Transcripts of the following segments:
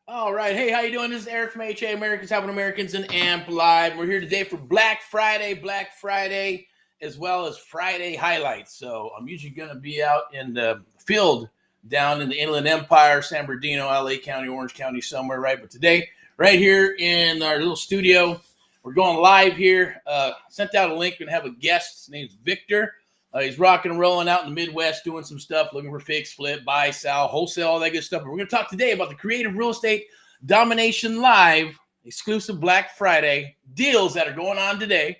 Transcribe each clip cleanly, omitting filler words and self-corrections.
All right. Hey, how you doing? This is Erick from AHA, Americans Helping Americans and AMP Live. We're here today for Black Friday, as well as Friday highlights. So I'm usually going to be out in the field down in the Inland Empire, San Bernardino, LA County, Orange County, somewhere, right? But today, right here in our little studio, we're going live here. Sent out a link and have a guest. His name's Victor. He's rocking and rolling out in the Midwest, doing some stuff, looking for fix, flip, buy, sell, wholesale, all that good stuff. But we're going to talk today about the Creative Real Estate Domination Live exclusive Black Friday deals that are going on today.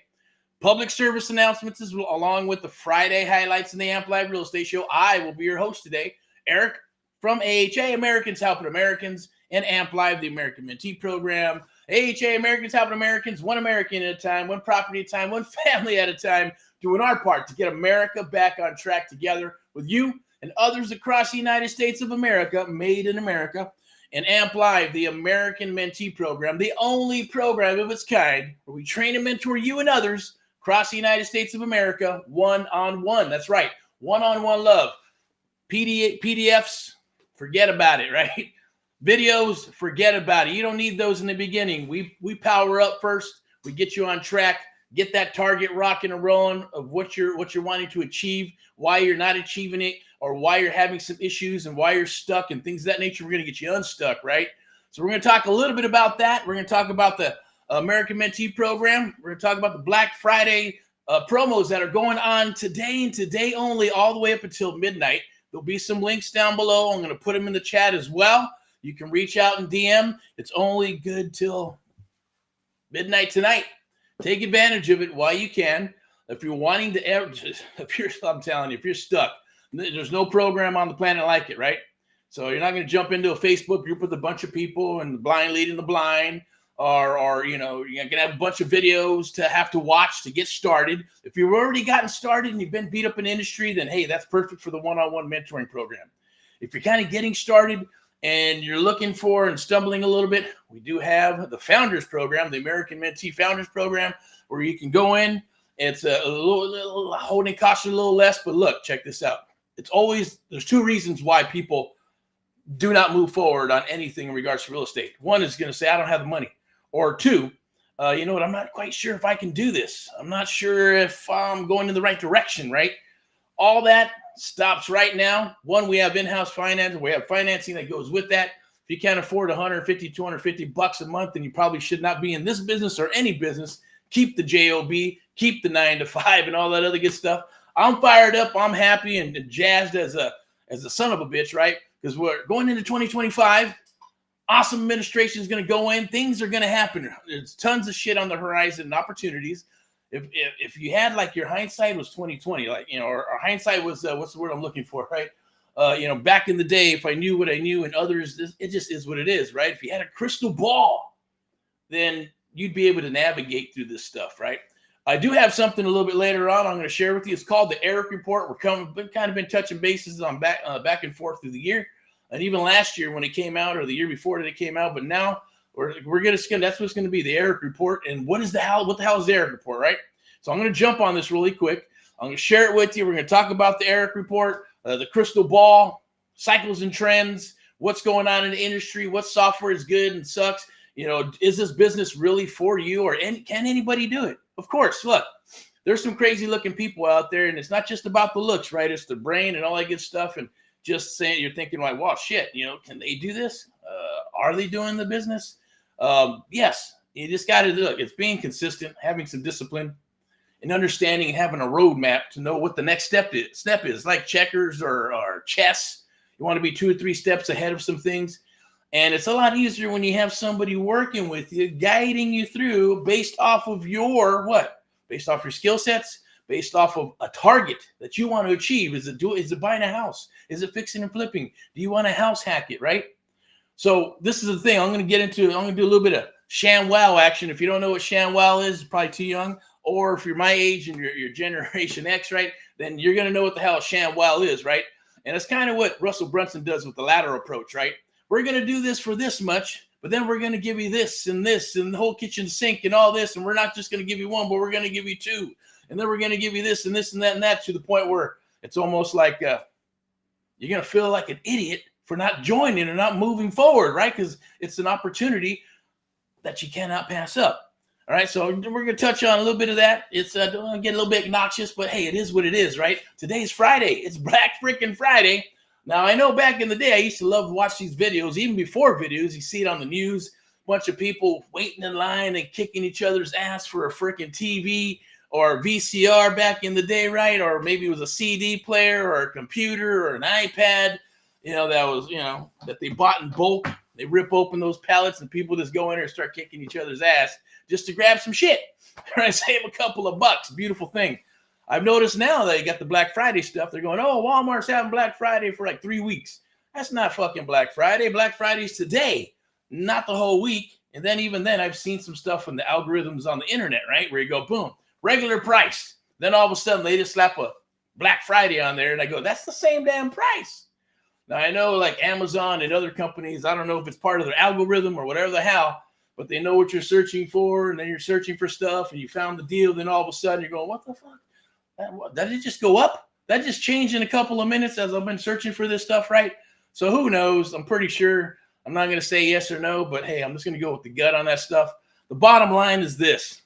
Public service announcements along with the Friday highlights in the AMP Live Real Estate Show. I will be your host today, Erick from AHA, Americans Helping Americans, and AMP Live, the American Mentee Program. AHA, Americans Helping Americans, one American at a time, one property at a time, one family at a time, doing our part to get America back on track together with you and others across the United States of America, made in America. And AMP Live, the American Mentee Program, the only program of its kind where we train and mentor you and others across the United States of America, one-on-one. That's right, one-on-one love. PDFs, forget about it, right? Videos, forget about it. You don't need those in the beginning. We power up first. We get you on track, get that target rocking and rolling of what you're wanting to achieve, why you're not achieving it, or why you're having some issues and why you're stuck and things of that nature. We're going to get you unstuck, right? So we're going to talk a little bit about that. We're going to talk about the American Mentee Program. We're going to talk about the Black Friday promos that are going on today and today only, all the way up until midnight. There'll be some links down below. I'm going to put them in the chat as well. You can reach out and DM. It's only good till midnight tonight. Take advantage of it while you can. If you're wanting to, I'm telling you, if you're stuck, there's no program on the planet like it, right? So you're not going to jump into a Facebook group with a bunch of people and the blind leading the blind, or you're going to have a bunch of videos to have to watch to get started. If you've already gotten started and you've been beat up in the industry, then hey, that's perfect for the one-on-one mentoring program. If you're kind of getting started and you're looking for and stumbling a little bit, we do have the Founders Program, the American Mentee Founders Program, where you can go in. It's a little holding costs a little less, but look, check this out. There's two reasons why people do not move forward on anything in regards to real estate. One is going to say, I don't have the money. Or two, you know what, I'm not quite sure if I can do this. I'm not sure if I'm going in the right direction, right? All that stops right now. One, we have in-house finance. We have financing that goes with that. If you can't afford $150, $250 a month, then you probably should not be in this business or any business. Keep the job, keep the 9 to 5 and all that other good stuff. I'm fired up. I'm happy and jazzed as a son of a bitch, right? Because we're going into 2025. Awesome administration is going to go in. Things are going to happen. There's tons of shit on the horizon and opportunities. If you had like your hindsight was 2020, like, or hindsight was what's the word I'm looking for, right? Back in the day, if I knew what I knew and others, it just is what it is, right? If you had a crystal ball, then you'd be able to navigate through this stuff, right? I do have something a little bit later on I'm going to share with you. It's called the Erick Report. We're kind of been touching bases on back and forth through the year, and even last year when it came out, or the year before that it came out. But now we're going to skim. That's what's going to be the Erick Report. And what the hell is the Erick Report, right? So I'm going to jump on this really quick. I'm going to share it with you. We're going to talk about the Erick Report, the crystal ball, cycles and trends, what's going on in the industry, what software is good and sucks. Is this business really for you, or can anybody do it? Of course, look, there's some crazy looking people out there, and it's not just about the looks, right? It's the brain and all that good stuff. And just saying, you're thinking like, wow, shit, can they do this? Are they doing the business? Yes, you just got to look. It's being consistent, having some discipline, and understanding and having a roadmap to know what the next step is like checkers or chess. You want to be 2 or 3 steps ahead of some things. And it's a lot easier when you have somebody working with you, guiding you through based off of based off your skill sets, based off of a target that you want to achieve. Is it buying a house? Is it fixing and flipping? Do you want to house hack it, right? So this is the thing I'm going to do a little bit of ShamWow action. If you don't know what ShamWow is, probably too young. Or if you're my age and you're Generation X, right, then you're going to know what the hell ShamWow is, right? And it's kind of what Russell Brunson does with the ladder approach, right? We're going to do this for this much, but then we're going to give you this and the whole kitchen sink and all this. And we're not just going to give you 1, but we're going to give you 2. And then we're going to give you this and that and that to the point where it's almost like you're going to feel like an idiot for not joining and not moving forward, right? Because it's an opportunity that you cannot pass up. All right, so we're going to touch on a little bit of that. It's don't want to get a little bit obnoxious, but hey, it is what it is, right? Today's Friday. It's Black freaking Friday. Now, I know back in the day, I used to love to watch these videos, even before videos. You see it on the news, a bunch of people waiting in line and kicking each other's ass for a freaking TV or VCR back in the day, right? Or maybe it was a CD player or a computer or an iPad, that was, that they bought in bulk. They rip open those pallets and people just go in there and start kicking each other's ass just to grab some shit. Right? Save a couple of bucks. Beautiful thing. I've noticed now that you got the Black Friday stuff. They're going, oh, Walmart's having Black Friday for like 3 weeks. That's not fucking Black Friday. Black Friday's today, not the whole week. And then even then, I've seen some stuff from the algorithms on the internet, right? Where you go, boom, regular price. Then all of a sudden, they just slap a Black Friday on there. And I go, that's the same damn price. Now, I know like Amazon and other companies, I don't know if it's part of their algorithm or whatever the hell, but they know what you're searching for, and then you're searching for stuff, and you found the deal, then all of a sudden you're going, what the fuck? Did it just go up? That just changed in a couple of minutes as I've been searching for this stuff, right? So who knows? I'm pretty sure. I'm not going to say yes or no, but hey, I'm just going to go with the gut on that stuff. The bottom line is this.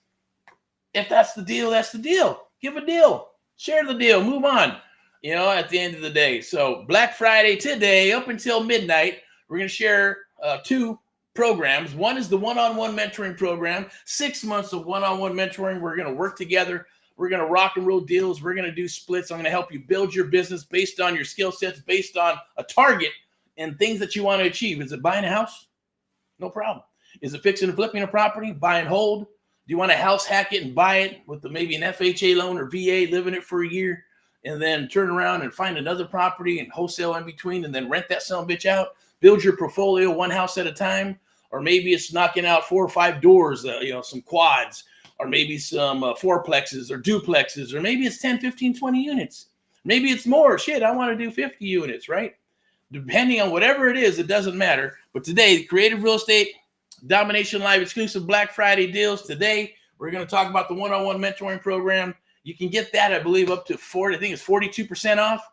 If that's the deal, that's the deal. Give a deal. Share the deal. Move on. At the end of the day. So Black Friday today, up until midnight, we're going to share 2 programs. One is the one-on-one mentoring program, 6 months of one-on-one mentoring. We're going to work together. We're going to rock and roll deals. We're going to do splits. I'm going to help you build your business based on your skill sets, based on a target and things that you want to achieve. Is it buying a house? No problem. Is it fixing and flipping a property? Buy and hold? Do you want to house hack it and buy it with maybe an FHA loan or VA, live in it for a year, and then turn around and find another property and wholesale in between and then rent that son of a bitch out? Build your portfolio one house at a time. Or maybe it's knocking out 4 or 5 doors, some quads, or maybe some fourplexes or duplexes, or maybe it's 10, 15, 20 units. Maybe it's more. Shit, I want to do 50 units, right? Depending on whatever it is, it doesn't matter. But today, the Creative Real Estate Domination Live exclusive Black Friday deals. Today, we're going to talk about the one-on-one mentoring program. You can get that, I believe, up to 42% off.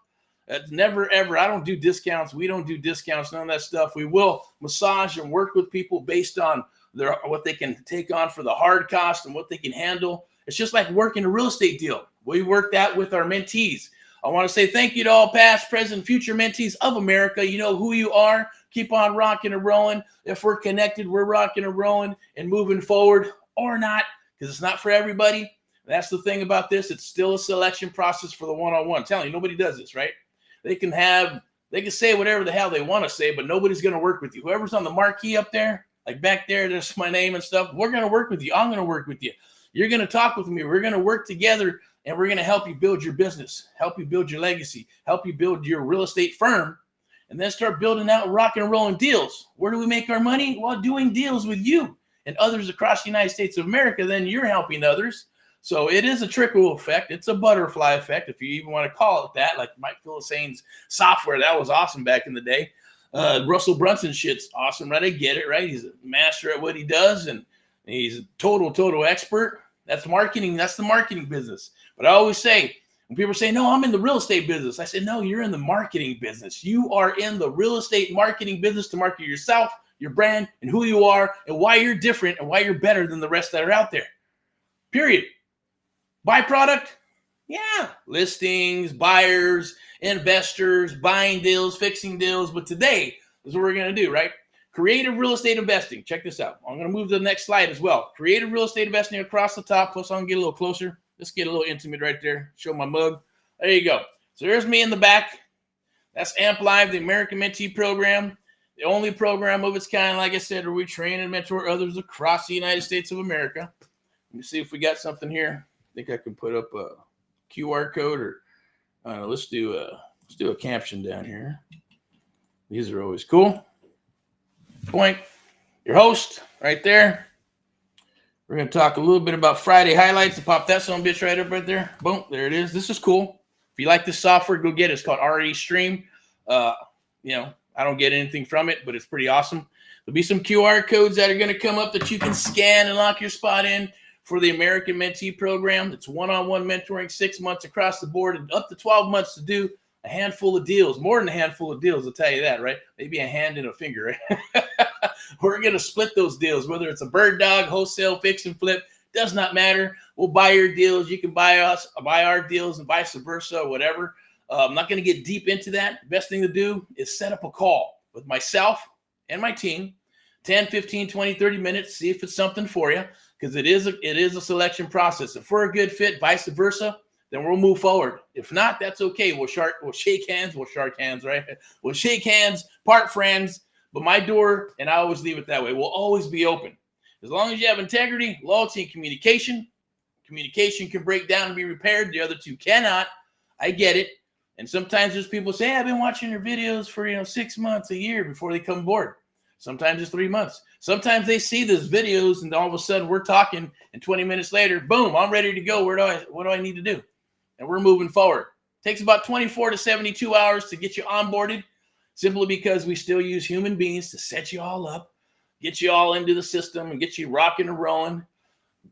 That's never, ever. I don't do discounts. We don't do discounts, none of that stuff. We will massage and work with people based on what they can take on for the hard cost and what they can handle. It's just like working a real estate deal. We work that with our mentees. I want to say thank you to all past, present, future mentees of America. You know who you are. Keep on rocking and rolling. If we're connected, we're rocking and rolling and moving forward, or not, because it's not for everybody. That's the thing about this. It's still a selection process for the one-on-one. I'm telling you, nobody does this, right? They can say whatever the hell they want to say, but nobody's going to work with you. Whoever's on the marquee up there, like back there, there's my name and stuff. We're going to work with you. I'm going to work with you. You're going to talk with me. We're going to work together, and we're going to help you build your business, help you build your legacy, help you build your real estate firm, and then start building out rock and rolling deals. Where do we make our money? Well, doing deals with you and others across the United States of America. Then you're helping others. So it is a trickle effect. It's a butterfly effect, if you even want to call it that, like Mike Philisane's software. That was awesome back in the day. Russell Brunson shit's awesome, right? I get it, right? He's a master at what he does, and he's a total expert. That's marketing. That's the marketing business. But I always say, when people say, no, I'm in the real estate business, I say, no, you're in the marketing business. You are in the real estate marketing business to market yourself, your brand, and who you are, and why you're different, and why you're better than the rest that are out there. Period. Byproduct? Yeah. Listings, buyers, investors, buying deals, fixing deals. But today is what we're going to do, right? Creative real estate investing. Check this out. I'm going to move to the next slide as well. Creative real estate investing across the top. Plus, I'm going to get a little closer. Let's get a little intimate right there. Show my mug. There you go. So there's me in the back. That's AMP Live, the American Mentee Program. The only program of its kind, like I said, where we train and mentor others across the United States of America. Let me see if we got something here. I think I can put up a QR code, or let's do a caption down here. These are always cool. Point. Your host right there. We're going to talk a little bit about Friday highlights. Pop that son of a bitch right up right there. Boom. There it is. This is cool. If you like this software, go get it. It's called RE Stream. I don't get anything from it, but it's pretty awesome. There'll be some QR codes that are going to come up that you can scan and lock your spot in for the American Mentee Program. It's one-on-one mentoring, 6 months across the board, and up to 12 months to do. a handful of deals, more than a handful of deals, I'll tell you that, right? Maybe a hand and a finger, right? We're going to split those deals, whether it's a bird dog, wholesale, fix and flip, does not matter. We'll buy your deals. You can buy our deals and vice versa, or whatever. I'm not going to get deep into that. The best thing to do is set up a call with myself and my team, 10, 15, 20, 30 minutes, see if it's something for you, because it is a selection process. If we're a good fit, vice versa, then we'll move forward. If not, that's okay. We'll shake hands, right? We'll shake hands, part friends, but my door, and I always leave it that way, will always be open. As long as you have integrity, loyalty, and communication. Communication can break down and be repaired. The other two cannot. I get it. And sometimes there's people say, hey, I've been watching your videos for 6 months, a year before they come aboard. Sometimes it's 3 months. Sometimes they see these videos and all of a sudden we're talking, and 20 minutes later, boom, I'm ready to go. What do I need to do? And we're moving forward. It takes about 24 to 72 hours to get you onboarded, simply because we still use human beings to set you all up, get you all into the system, and get you rocking and rolling,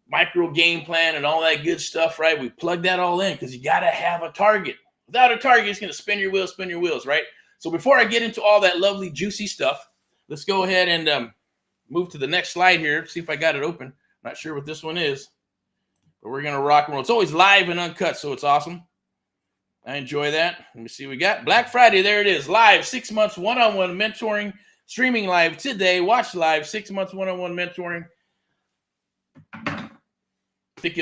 micro game plan and all that good stuff, right? We plug that all in because you got to have a target. Without a target, it's going to spin your wheels, right? So before I get into all that lovely, juicy stuff, let's go ahead and move to the next slide here. See if I got it open. Not sure what this one is, but we're going to rock and roll. It's always live and uncut, so it's awesome. I enjoy that. Let me see what we got. Black Friday, there it is. Live, 6 months, one-on-one mentoring, streaming live today. Watch live, 6 months, one-on-one mentoring. I think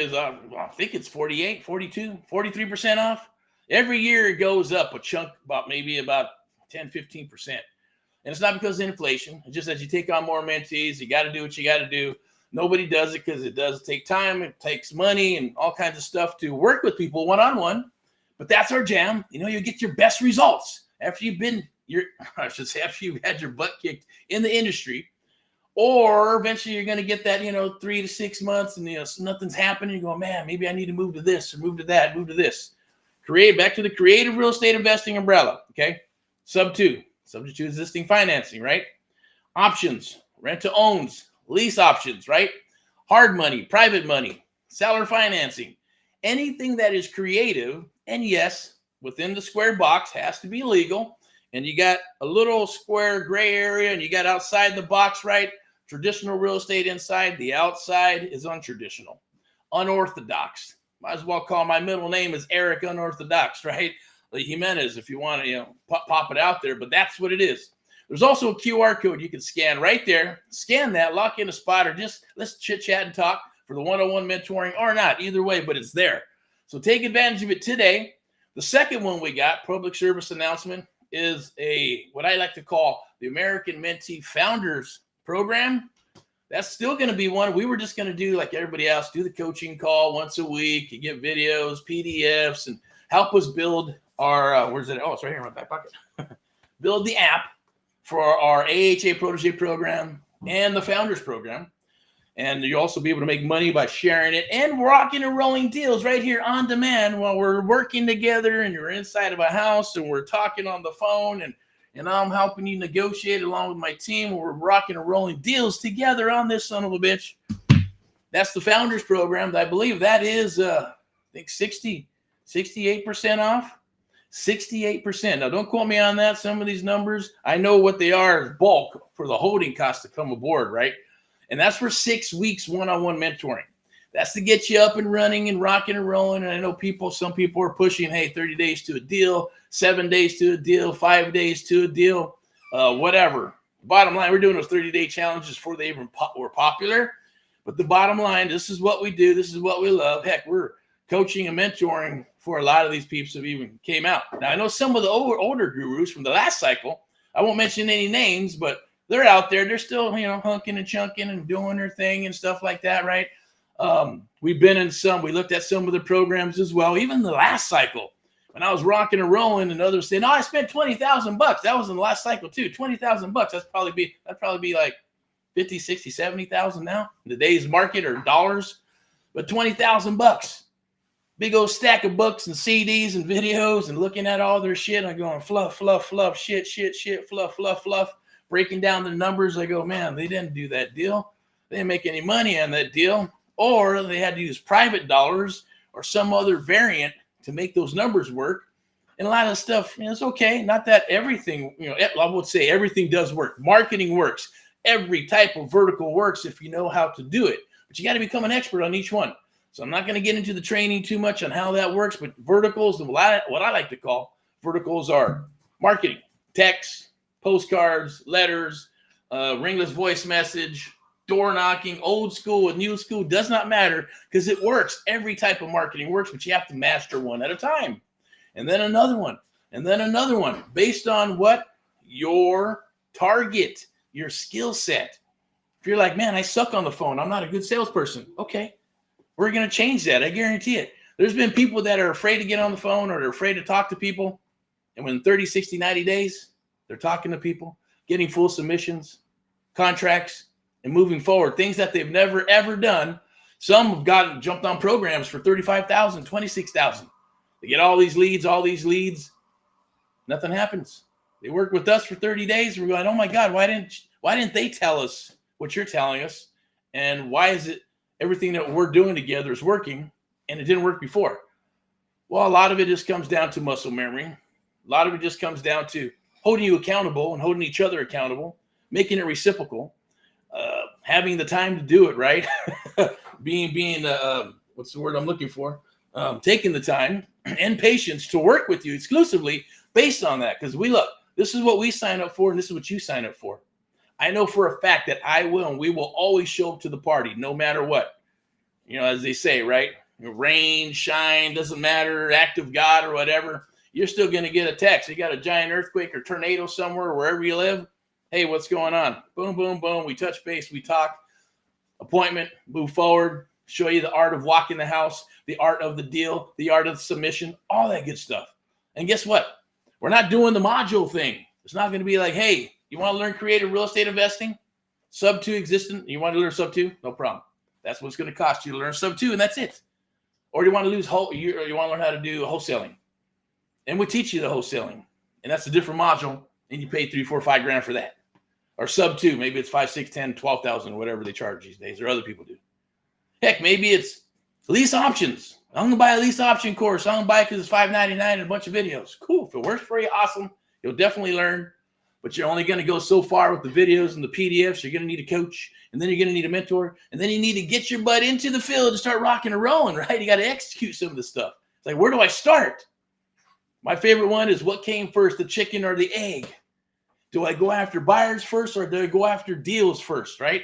it's 48, 42, 43% off. Every year it goes up a chunk, maybe about 10, 15%. And it's not because of inflation. It's just that you take on more mentees. You got to do what you got to do. Nobody does it because it does take time. It takes money and all kinds of stuff to work with people one-on-one. But that's our jam. You get your best results after you've had your butt kicked in the industry. Or eventually you're going to get that, 3 to 6 months and nothing's happening. You go, man, maybe I need to move to this or move to that, move to this. Back to the creative real estate investing umbrella. Okay. Sub 2, subject to existing financing, right? Options, rent to owns, lease options, right? Hard money, private money, seller financing, anything that is creative. And yes, within the square box has to be legal. And you got a little square gray area and you got outside the box, right? Traditional real estate inside, the outside is untraditional, unorthodox. Might as well call my middle name is Erick Unorthodox, right? Like Jimenez, if you want to, pop it out there, but that's what it is. There's also a QR code you can scan right there. Scan that, lock in a spot, or just let's chit chat and talk for the one-on-one mentoring or not, either way, but it's there. So take advantage of it today. The second one we got, public service announcement, is what I like to call the American Mentee Founders Program. That's still going to be one. We were just going to do like everybody else, do the coaching call once a week. You get videos, PDFs, and help us build our, where's it? Oh, it's right here in my back pocket. Build the app for our AHA Protege program and the Founders Program. And you'll also be able to make money by sharing it and rocking and rolling deals right here on demand while we're working together and you're inside of a house and we're talking on the phone and I'm helping you negotiate along with my team. We're rocking and rolling deals together on this son of a bitch. That's the Founders Program. I believe that is, I think 68% off. 68%. Now, don't quote me on that. Some of these numbers, I know what they are as bulk for the holding cost to come aboard, right? And that's for 6 weeks one-on-one mentoring. That's to get you up and running and rocking and rolling. And I know some people are pushing, hey, 30 days to a deal, 7 days to a deal, 5 days to a deal, whatever. Bottom line, we're doing those 30-day challenges before they even were popular. But the bottom line, this is what we do. This is what we love. Heck, we're coaching and mentoring for a lot of these peeps that even came out. Now, I know some of the older gurus from the last cycle, I won't mention any names, but they're out there. They're still, hunking and chunking and doing their thing and stuff like that, right? We looked at some of the programs as well. Even the last cycle, when I was rocking and rolling and others saying, I spent $20,000. That was in the last cycle too. $20,000. That'd probably be like 50, 60, 70,000 now in today's market or dollars, but $20,000. Big old stack of books and CDs and videos and looking at all their shit. I'm going fluff, fluff, fluff, shit, fluff, fluff, fluff. Breaking down the numbers, I go, man, they didn't do that deal. They didn't make any money on that deal. Or they had to use private dollars or some other variant to make those numbers work. And a lot of stuff, it's okay. Not that everything, I would say everything does work. Marketing works. Every type of vertical works if you know how to do it. But you got to become an expert on each one. So I'm not going to get into the training too much on how that works, but verticals, what I like to call verticals are marketing, text, postcards, letters, ringless voice message, door knocking, old school with new school, does not matter because it works. Every type of marketing works, but you have to master one at a time. And then another one, and then another one based on what your target, your skill set. If you're like, man, I suck on the phone, I'm not a good salesperson. Okay, we're going to change that. I guarantee it. There's been people that are afraid to get on the phone or they're afraid to talk to people. And within 30, 60, 90 days, they're talking to people, getting full submissions, contracts, and moving forward. Things that they've never, ever done. Some have jumped on programs for $35,000, $26,000. They get all these leads. Nothing happens. They work with us for 30 days. We're going, oh my God, why didn't they tell us what you're telling us? And why is it everything that we're doing together is working and it didn't work before? Well, a lot of it just comes down to muscle memory. A lot of it just comes down to holding you accountable and holding each other accountable, making it reciprocal, having the time to do it, right? being what's the word I'm looking for? Taking the time and patience to work with you exclusively based on that. Because this is what we sign up for and this is what you sign up for. I know for a fact that we will always show up to the party no matter what. As they say, right? Rain, shine, doesn't matter, act of God or whatever. You're still going to get a text. You got a giant earthquake or tornado somewhere, wherever you live. Hey, what's going on? Boom, boom, boom. We touch base. We talk. Appointment. Move forward. Show you the art of walking the house, the art of the deal, the art of the submission, all that good stuff. And guess what? We're not doing the module thing. It's not going to be like, hey, you want to learn creative real estate investing? Sub 2 existent. You want to learn sub 2? No problem. That's what's going to cost you to learn sub 2, and that's it. Or you want to you want to learn how to do wholesaling. And we teach you the wholesaling. And that's a different module. And you pay $3, $4, $5 grand for that. Or sub 2, maybe it's 5, 6, 10, 12,000, whatever they charge these days, or other people do. Heck, maybe it's lease options. I'm going to buy a lease option course. I'm going to buy it because it's $5.99 and a bunch of videos. Cool. If it works for you, awesome. You'll definitely learn. But you're only going to go so far with the videos and the PDFs. You're going to need a coach. And then you're going to need a mentor. And then you need to get your butt into the field and start rocking and rolling, right? You got to execute some of the stuff. It's like, where do I start? My favorite one is what came first, the chicken or the egg? Do I go after buyers first or do I go after deals first, right?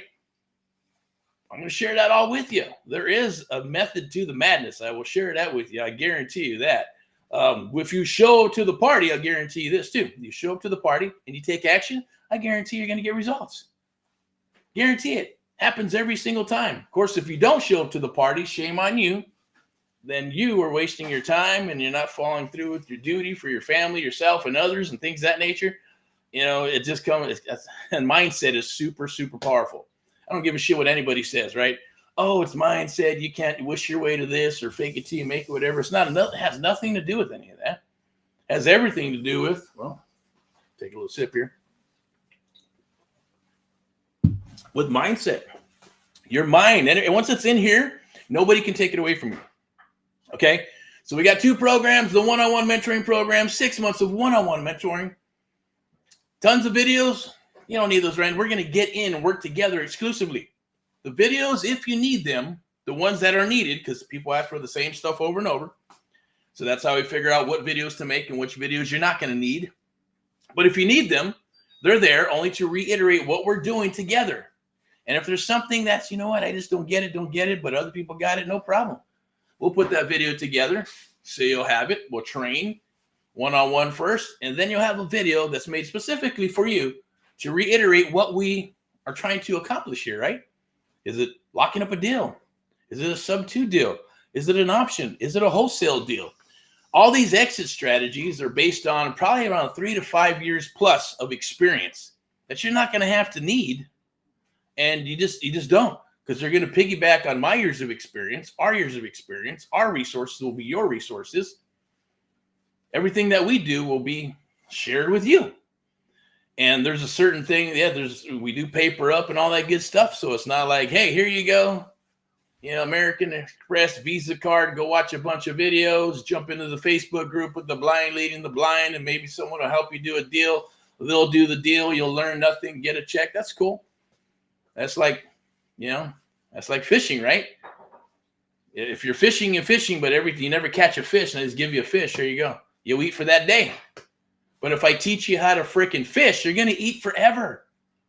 I'm going to share that all with you. There is a method to the madness. I will share that with you. I guarantee you that. If you show up to the party, I'll guarantee you this too. You show up to the party and you take action, I guarantee you're going to get results. Guarantee it. Happens every single time. Of course, if you don't show up to the party, shame on you. Then you are wasting your time and you're not following through with your duty for your family, yourself, and others and things of that nature. It just comes, and mindset is super, super powerful. I don't give a shit what anybody says, right? Oh, it's mindset. You can't wish your way to this or fake it till you make it, whatever. It has nothing to do with any of that. It has everything to do with, well, take a little sip here. With mindset. Your mind. And once it's in here, nobody can take it away from you. Okay? So we got 2 programs, the one-on-one mentoring program, 6 months of one-on-one mentoring. Tons of videos. You don't need those, right? We're going to get in and work together exclusively. The videos, if you need them, the ones that are needed, because people ask for the same stuff over and over. So that's how we figure out what videos to make and which videos you're not going to need. But if you need them, they're there only to reiterate what we're doing together. And if there's something that's, I just don't get it, but other people got it, no problem. We'll put that video together. So you'll have it. We'll train one-on-one first, and then you'll have a video that's made specifically for you to reiterate what we are trying to accomplish here, right? Is it locking up a deal? Is it a sub 2 deal? Is it an option? Is it a wholesale deal? All these exit strategies are based on probably around 3 to 5 years plus of experience that you're not going to have to need. And you just don't, because they're going to piggyback on my years of experience, our years of experience. Our resources will be your resources. Everything that we do will be shared with you. And there's a certain thing, we do paper up and all that good stuff. So it's not like, hey, here you go. American Express, Visa card, go watch a bunch of videos, jump into the Facebook group with the blind leading the blind, and maybe someone will help you do a deal. They'll do the deal. You'll learn nothing, get a check. That's cool. That's like, that's like fishing, right? If you're fishing and fishing, but you never catch a fish, and I just give you a fish, there you go. You'll eat for that day. But if I teach you how to freaking fish, you're going to eat forever.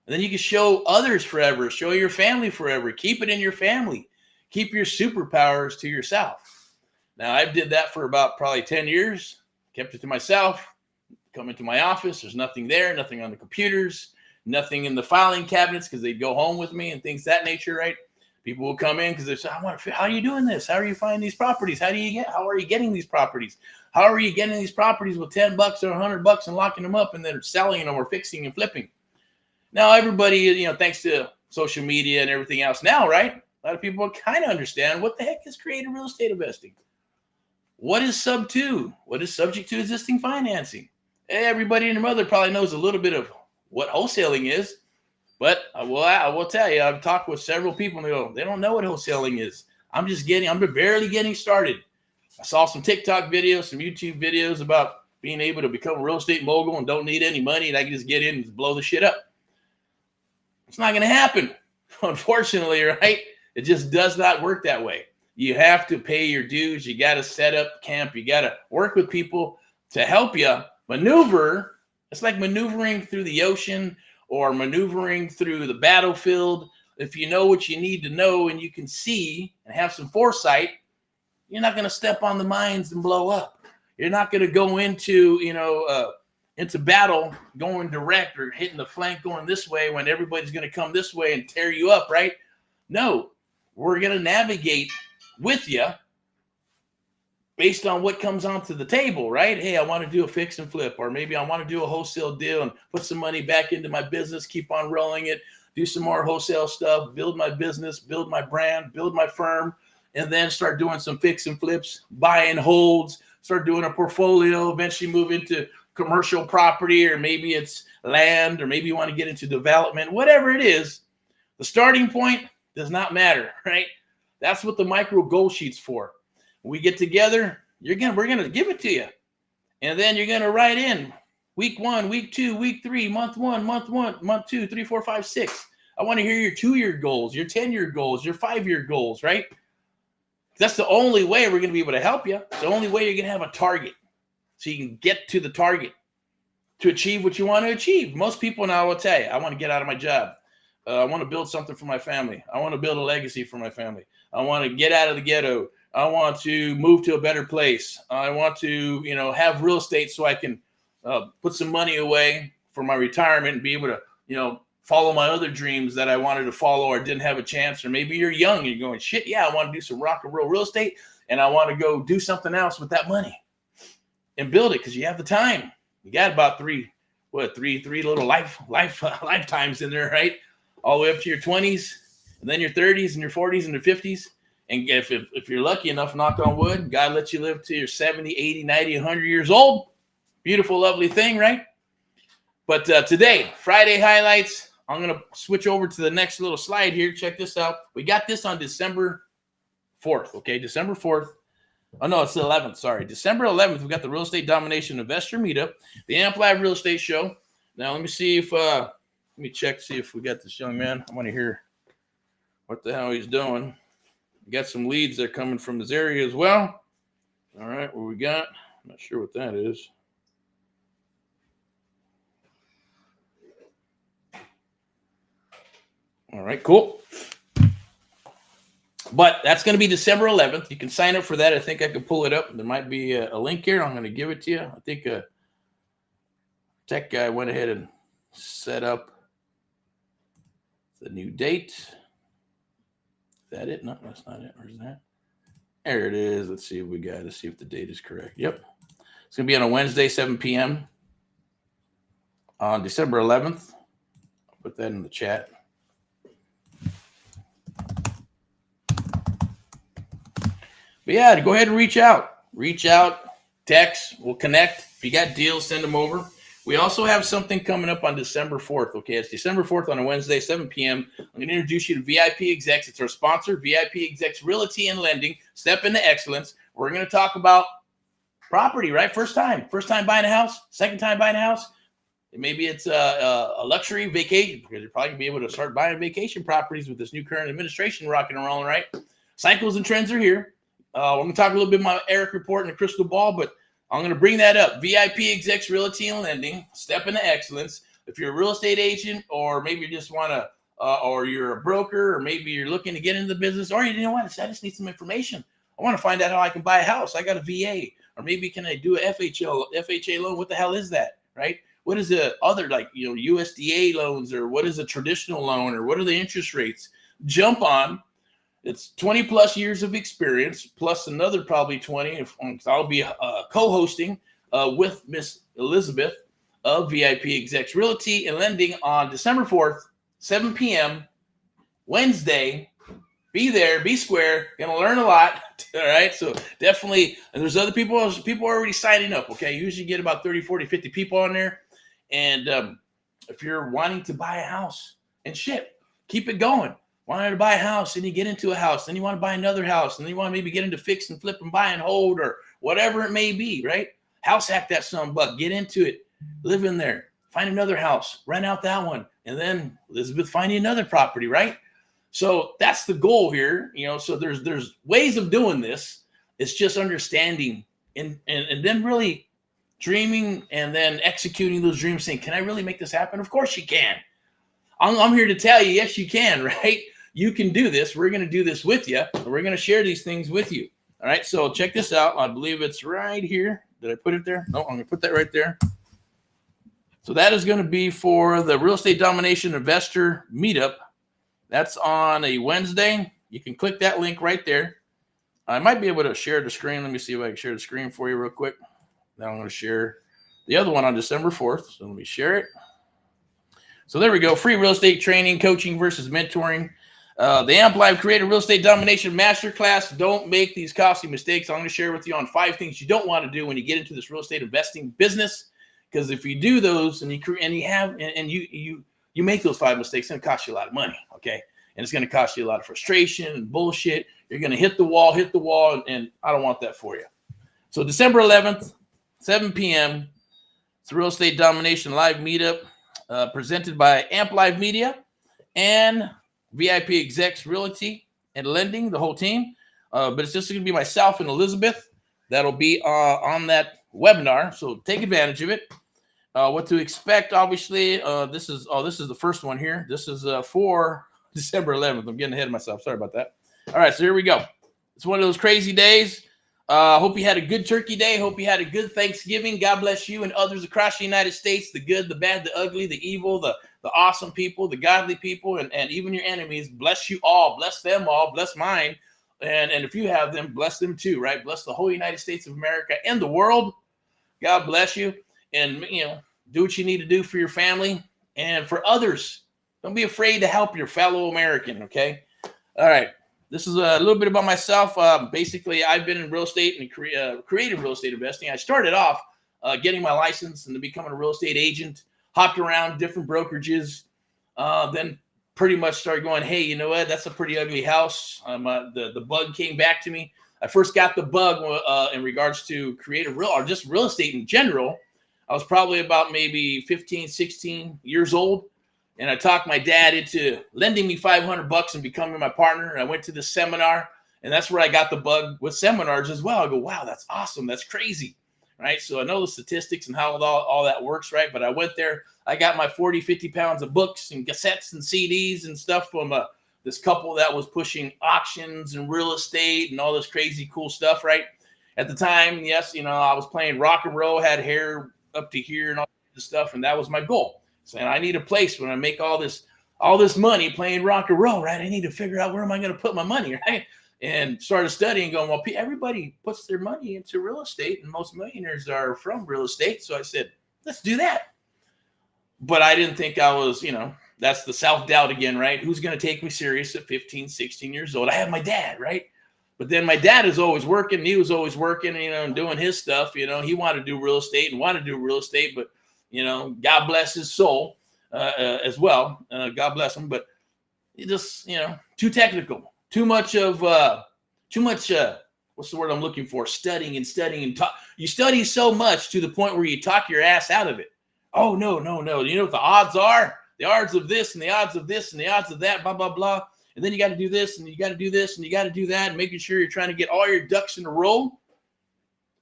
And then you can show others forever, show your family forever, keep it in your family. Keep your superpowers to yourself. Now, I did that for about probably 10 years, kept it to myself, come into my office. There's nothing there, nothing on the computers, nothing in the filing cabinets because they'd go home with me and things of that nature, right? People will come in because they say, how are you doing this? How are you finding these properties? How are you getting these properties? How are you getting these properties with $10 or $100 and locking them up and then selling them or fixing and flipping? Now, everybody, thanks to social media and everything else now, right? A lot of people kind of understand what the heck is creative real estate investing. What is sub 2? What is subject to existing financing? Everybody and their mother probably knows a little bit of what wholesaling is, but I will tell you, I've talked with several people and they don't know what wholesaling is. I'm barely getting started. I saw some TikTok videos, some YouTube videos about being able to become a real estate mogul and don't need any money and I can just get in and blow the shit up. It's not going to happen, unfortunately, right? It just does not work that way. You have to pay your dues. You got to set up camp. You got to work with people to help you maneuver. It's like maneuvering through the ocean or maneuvering through the battlefield. If you know what you need to know and you can see and have some foresight, you're not going to step on the mines and blow up. You're not going to go into, into battle going direct or hitting the flank going this way when everybody's going to come this way and tear you up, right? No, we're going to navigate with you based on what comes onto the table, right? Hey, I want to do a fix and flip, or maybe I want to do a wholesale deal and put some money back into my business, keep on rolling it, do some more wholesale stuff, build my business, build my brand, build my firm, and then start doing some fix and flips, buy and holds, start doing a portfolio, eventually move into commercial property, or maybe it's land, or maybe you want to get into development, whatever it is. The starting point does not matter, right? That's what the micro goal sheet's for. When we get together, we're going to give it to you. And then you're going to write in week 1, week 2, week 3, month 1, month 2, 3, 4, 5, 6. I want to hear your 2-year goals, your 10-year goals, your 5-year goals, right? That's the only way we're going to be able to help you. It's the only way you're going to have a target. So you can get to the target to achieve what you want to achieve. Most people now will tell you, I want to get out of my job. I want to build something for my family. I want to build a legacy for my family. I want to get out of the ghetto. I want to move to a better place. I want to, have real estate so I can put some money away for my retirement and be able to, follow my other dreams that I wanted to follow or didn't have a chance. Or maybe you're young and you're going, shit, yeah, I want to do some rock and roll real estate and I want to go do something else with that money and build it because you have the time. You got about three little lifetimes in there, right? All the way up to your 20s, and then your 30s and your 40s and your 50s. And if you're lucky enough, knock on wood, God lets you live to your 70, 80, 90, 100 years old. Beautiful, lovely thing, right? But today, Friday highlights, I'm going to switch over to the next little slide here. Check this out. We got this on December 4th, okay? December 4th. Oh, no, it's the 11th. Sorry. December 11th, we got the Real Estate Domination Investor Meetup, the Amp Live Real Estate Show. Now, let me see if, let me check, see if we got this young man. I want to hear what the hell he's doing. We got some leads that are coming from this area as well. All right, what we got? I'm not sure what that is. All right, cool. But that's going to be December 11th. You can sign up for that. I think I can pull it up. There might be a link here. I'm going to give it to you. I think a tech guy went ahead and set up the new date. Is that it? No, that's not it. Where's that? There it is. Let's see what we got. Let's see if the date is correct. Yep. It's going to be on a Wednesday, 7 p.m. on December 11th. I'll put that in the chat. But yeah, go ahead and reach out. Reach out, text. We'll connect. If you got deals, send them over. We also have something coming up on December 4th. Okay, it's December 4th on a Wednesday, 7 p.m. I'm going to introduce you to VIP Execs. It's our sponsor, VIP Execs Realty and Lending. Step into excellence. We're going to talk about property, right? First time buying a house, second time buying a house. Maybe it's a luxury vacation, because you're probably going to be able to start buying vacation properties with this new current administration rocking and rolling, right? Cycles and trends are here. We're going to talk a little bit about Erick report and the crystal ball, but I'm going to bring that up. VIP Execs Realty and Lending, step into excellence. If you're a real estate agent, or maybe you just want to, or you're a broker, or maybe you're looking to get into the business, or you know what, I just need some information. I want to find out how I can buy a house. I got a VA, or maybe can I do a FHA loan? What the hell is that, right? What is the other, like, USDA loans, or what is a traditional loan, or what are the interest rates? Jump on. It's 20 plus years of experience, plus another probably 20. I'll be co-hosting with Miss Elizabeth of VIP Execs Realty and Lending on December 4th, 7 p.m. Wednesday. Be there, be square. Gonna learn a lot. All right. So definitely, and there's other people are already signing up. Okay. Usually get about 30, 40, 50 people on there. And if you're wanting to buy a house and ship, keep it going. Wanted to buy a house, and you get into a house, then you want to buy another house, and then you want to maybe get into fix and flip and buy and hold, or whatever it may be, right? House hack that son of a buck, get into it, live in there, find another house, rent out that one, and then Elizabeth finding another property, right? So that's the goal here, so there's ways of doing this. It's just understanding and then really dreaming, and then executing those dreams, saying, can I really make this happen? Of course you can. I'm here to tell you, yes, you can, right? You can do this. We're going to do this with you, and we're going to share these things with you. All right, so check this out. I believe it's right here. Did I put it there? No, I'm going to put that right there. So that is going to be for the Real Estate Domination Investor Meetup. That's on a Wednesday. You can click that link right there. I might be able to share the screen. Let me see if I can share the screen for you real quick. Now I'm going to share the other one on December 4th. So let me share it. So there we go. Free real estate training, coaching versus mentoring. The Amp Live Creative Real Estate Domination Masterclass. Don't make these costly mistakes. I'm going to share with you on 5 things you don't want to do when you get into this real estate investing business. Because if you do those and you make those 5 mistakes, it's going to cost you a lot of money. Okay. And it's going to cost you a lot of frustration and bullshit. You're going to hit the wall, and I don't want that for you. So December 11th, 7 p.m. It's a Real Estate Domination Live Meetup presented by Amp Live Media and VIP Execs Realty and Lending, the whole team. But it's just going to be myself and Elizabeth that'll be on that webinar. So take advantage of it. What to expect, obviously. This is the first one here. This is for December 11th. I'm getting ahead of myself. Sorry about that. All right, so here we go. It's one of those crazy days. Hope you had a good turkey day. Hope you had a good Thanksgiving. God bless you and others across the United States, the good, the bad, the ugly, the evil, the awesome people, the godly people, and even your enemies. Bless you all. Bless them all. Bless mine. And if you have them, bless them too, right? Bless the whole United States of America and the world. God bless you. And, do what you need to do for your family and for others. Don't be afraid to help your fellow American, okay? All right. This is a little bit about myself. Basically, I've been in real estate and creative real estate investing. I started off getting my license and then becoming a real estate agent, hopped around different brokerages, then pretty much started going, hey, you know what? That's a pretty ugly house. The bug came back to me. I first got the bug in regards to just real estate in general. I was probably about maybe 15, 16 years old. And I talked my dad into lending me $500 and becoming my partner. And I went to this seminar, and that's where I got the bug with seminars as well. I go, wow, that's awesome. That's crazy, right? So I know the statistics and how all that works, right? But I went there. I got my 40, 50 pounds of books and cassettes and CDs and stuff from this couple that was pushing auctions and real estate and all this crazy cool stuff, right? At the time, yes, I was playing rock and roll, had hair up to here and all this stuff, and that was my goal. And I need a place when I make all this money playing rock and roll, right? I need to figure out where am I going to put my money, right? And started studying, going, well, everybody puts their money into real estate, and most millionaires are from real estate. So I said, let's do that. But I didn't think I was, that's the self-doubt again, right? Who's going to take me serious at 15, 16 years old? I have my dad, right? But then my dad is always working. He was always working, and doing his stuff. He wanted to do real estate, but God bless his soul as well. God bless him. But it just, too technical, too much, what's the word I'm looking for? Studying and talk. You study so much to the point where you talk your ass out of it. Oh, no. You know what the odds are? The odds of this and the odds of this and the odds of that, blah, blah, blah. And then you got to do this and you got to do this and you got to do that, and making sure you're trying to get all your ducks in a row.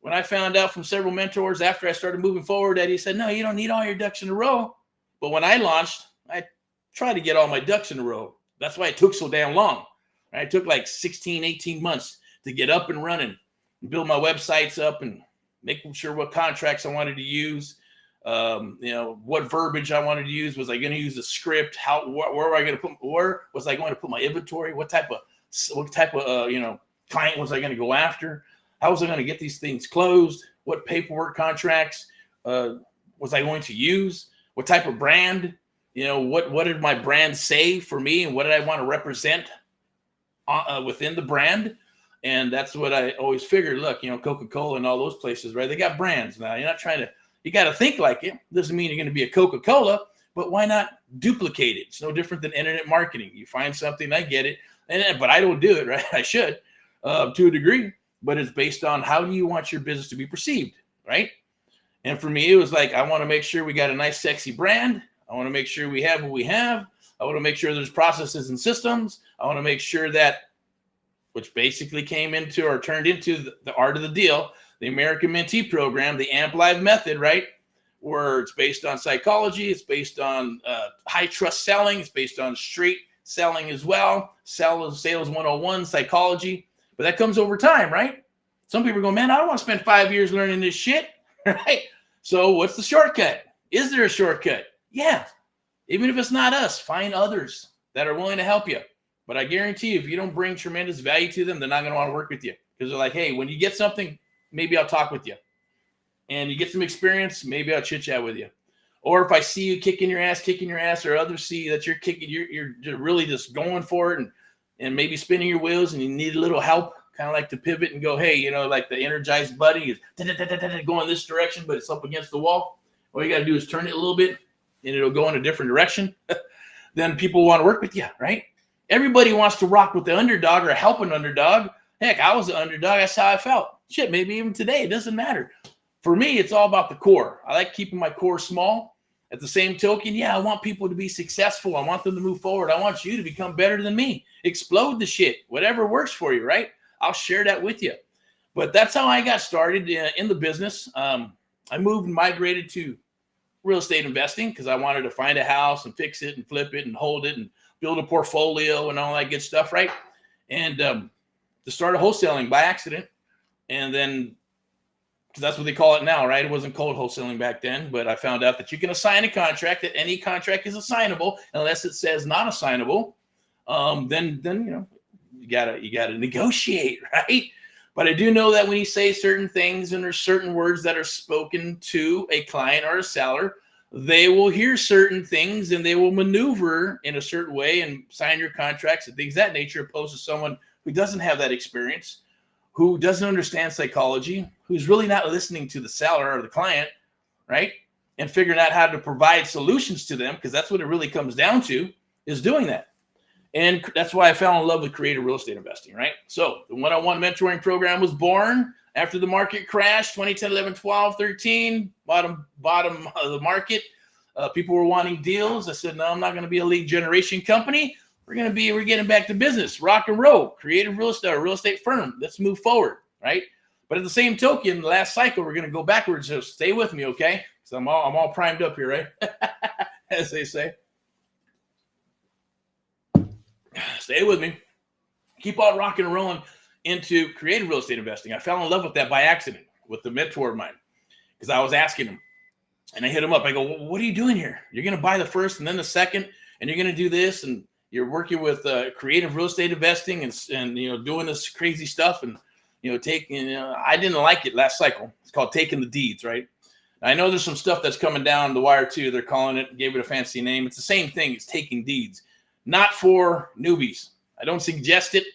When I found out from several mentors after I started moving forward that he said, no, you don't need all your ducks in a row. But when I launched, I tried to get all my ducks in a row. That's why it took so damn long. Right? It took like 16, 18 months to get up and running, and build my websites up and making sure what contracts I wanted to use. What verbiage I wanted to use. Was I going to use a script? Where was I going to put my inventory? What type of client was I going to go after? How was I going to get these things closed? What paperwork contracts was I going to use? What type of brand? What did my brand say for me, and what did I want to represent within the brand? And that's what I always figured. Look, Coca-Cola and all those places, right? They got brands now. You're not trying to. You got to think like it. Doesn't mean you're going to be a Coca-Cola, but why not duplicate it? It's no different than internet marketing. You find something, I get it, but I don't do it, right? I should to a degree, but it's based on how do you want your business to be perceived, right? And for me, it was like, I want to make sure we got a nice, sexy brand. I want to make sure we have what we have. I want to make sure there's processes and systems. I want to make sure that, which basically came into or turned into the art of the deal, the American Mentee Program, the AMP Live method, right? Where it's based on psychology, it's based on high trust selling, it's based on straight selling as well, sales 101, psychology. But that comes over time, right? Some people go, man, I don't want to spend 5 years learning this shit, right? So what's the shortcut? Is there a shortcut? Yeah. Even if it's not us, find others that are willing to help you. But I guarantee you, if you don't bring tremendous value to them, they're not going to want to work with you, because they're like, hey, when you get something, maybe I'll talk with you. And you get some experience, maybe I'll chit chat with you. Or if I see you kicking your ass, or others see that you're kicking, you're really just going for it and maybe spinning your wheels and you need a little help, kind of like to pivot and go, hey, like the energized buddy is going this direction, but it's up against the wall. All you got to do is turn it a little bit and it'll go in a different direction. Then people want to work with you, right? Everybody wants to rock with the underdog or help an underdog. Heck, I was the underdog. That's how I felt. Shit, maybe even today. It doesn't matter. For me, it's all about the core. I like keeping my core small. At the same token, I want people to be successful. I want them to move forward. I want you to become better than me. Explode the shit. Whatever works for you, right? I'll share that with you. But that's how I got started in the business. I moved and migrated to real estate investing because I wanted to find a house and fix it and flip it and hold it and build a portfolio and all that good stuff, right? And to start wholesaling by accident. And then, because that's what they call it now, right? It wasn't called wholesaling back then, but I found out that you can assign a contract, that any contract is assignable unless it says not assignable. Then you gotta negotiate, right? But I do know that when you say certain things and there's certain words that are spoken to a client or a seller, they will hear certain things and they will maneuver in a certain way and sign your contracts and things of that nature, opposed to someone who doesn't have that experience, who doesn't understand psychology, who's really not listening to the seller or the client, right? And figuring out how to provide solutions to them, because that's what it really comes down to, is doing that. And that's why I fell in love with creative real estate investing, right? So the one-on-one mentoring program was born after the market crashed, 2010, 11, 12, 13, bottom of the market. People were wanting deals. I said, no, I'm not going to be a lead generation company. We're getting back to business, rock and roll, creative real estate, a real estate firm. Let's move forward, right? But at the same token, the last cycle, we're going to go backwards. So stay with me, okay? So I'm all primed up here, right? As they say. Stay with me. Keep on rocking and rolling into creative real estate investing. I fell in love with that by accident with the mentor of mine, because I was asking him, and I hit him up. I go, well, what are you doing here? You're going to buy the first and then the second, and you're going to do this, and you're working with creative real estate investing and doing this crazy stuff, and I didn't like it last cycle. It's called taking the deeds, right? I know there's some stuff that's coming down the wire too. They're calling it, gave it a fancy name. It's the same thing. It's taking deeds, not for newbies. I don't suggest it.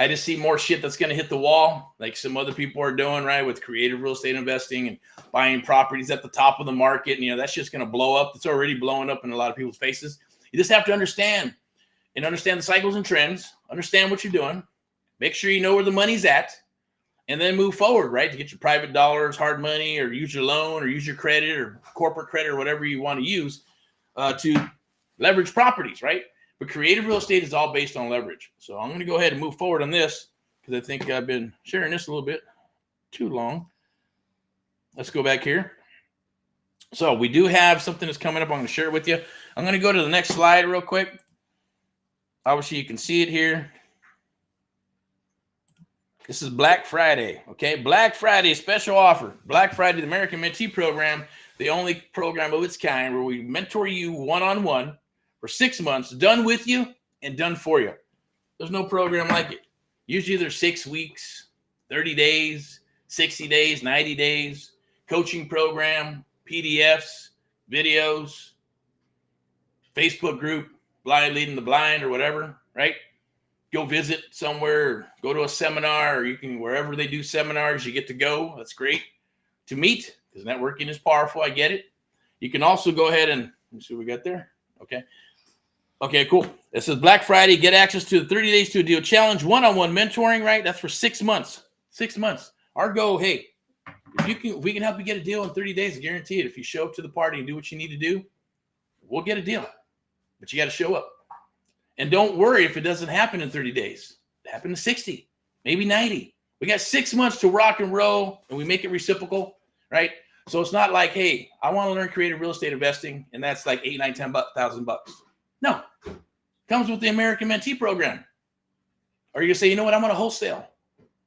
I just see more shit that's going to hit the wall, like some other people are doing, right, with creative real estate investing and buying properties at the top of the market. And, you know, that's just going to blow up. It's already blowing up in a lot of people's faces. You just have to understand the cycles and trends, understand what you're doing, make sure you know where the money's at, and then move forward, right, to get your private dollars, hard money, or use your loan or use your credit or corporate credit or whatever you want to use to leverage properties, right? But creative real estate is all based on leverage. So I'm going to go ahead and move forward on this because I think I've been sharing this a little bit too long. Let's go back here. So we do have something that's coming up. I'm going to share it with you. I'm going to go to the next slide real quick. Obviously, you can see it here. This is Black Friday, okay? Black Friday special offer. Black Friday, the American Mentee Program, the only program of its kind where we mentor you one-on-one for 6 months, done with you and done for you. There's no program like it. Usually there's 6 weeks, 30 days, 60 days, 90 days, coaching program, PDFs, videos, Facebook group, Blind Leading the Blind or whatever, right? Go visit somewhere, go to a seminar, or you can, wherever they do seminars, you get to go. That's great to meet because networking is powerful. I get it. You can also go ahead and, let's see what we got there. Okay. Okay, cool. It says Black Friday, get access to the 30 Days to a Deal Challenge, one-on-one mentoring, right? That's for 6 months. 6 months. Our goal, hey, if we can help you get a deal in 30 days, I guarantee it. If you show up to the party and do what you need to do, we'll get a deal. But you got to show up. And don't worry if it doesn't happen in 30 days. It happened in 60, maybe 90. We got 6 months to rock and roll, and we make it reciprocal, right? So it's not like, hey, I want to learn creative real estate investing, and that's like $8, $9, $10,000. No, it comes with the American Mentee Program. Or you say, you know what, I'm on a wholesale.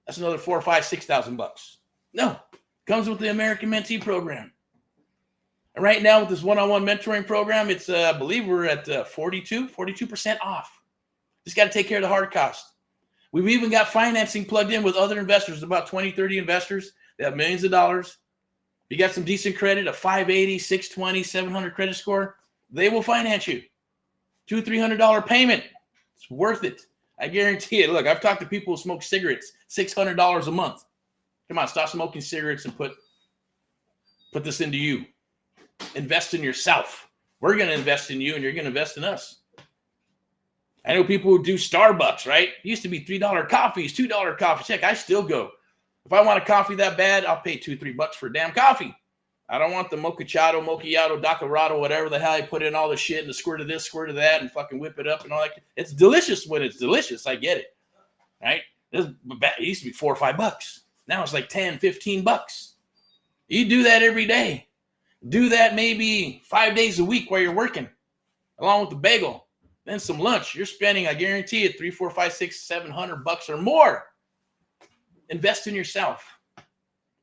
That's another $4,000, $5,000, $6,000. No, it comes with the American Mentee Program. And right now with this one-on-one mentoring program, it's, I believe we're at 42% off. Just got to take care of the hard cost. We've even got financing plugged in with other investors, about 20, 30 investors. They have millions of dollars. You got some decent credit, a 580, 620, 700 credit score. They will finance you. $200, $300 payment. It's worth it. I guarantee it. Look, I've talked to people who smoke cigarettes, $600 a month. Come on, stop smoking cigarettes and put this into you. Invest in yourself. We're going to invest in you, and you're going to invest in us. I know people who do Starbucks, right? It used to be $3 coffees, $2 coffees. Heck, I still go. If I want a coffee that bad, I'll pay $2, $3 for a damn coffee. I don't want the mochachato, dacarado, whatever the hell I put in all the shit and the squirt of this, squirt of that, and fucking whip it up and all that. It's delicious when it's delicious. I get it, right? It used to be $4 or $5. Now it's like $10, $15. You do that every day. Do that maybe 5 days a week while you're working, along with the bagel, then some lunch. You're spending, I guarantee it, $300, $400, $500, $600, $700 or more. Invest in yourself.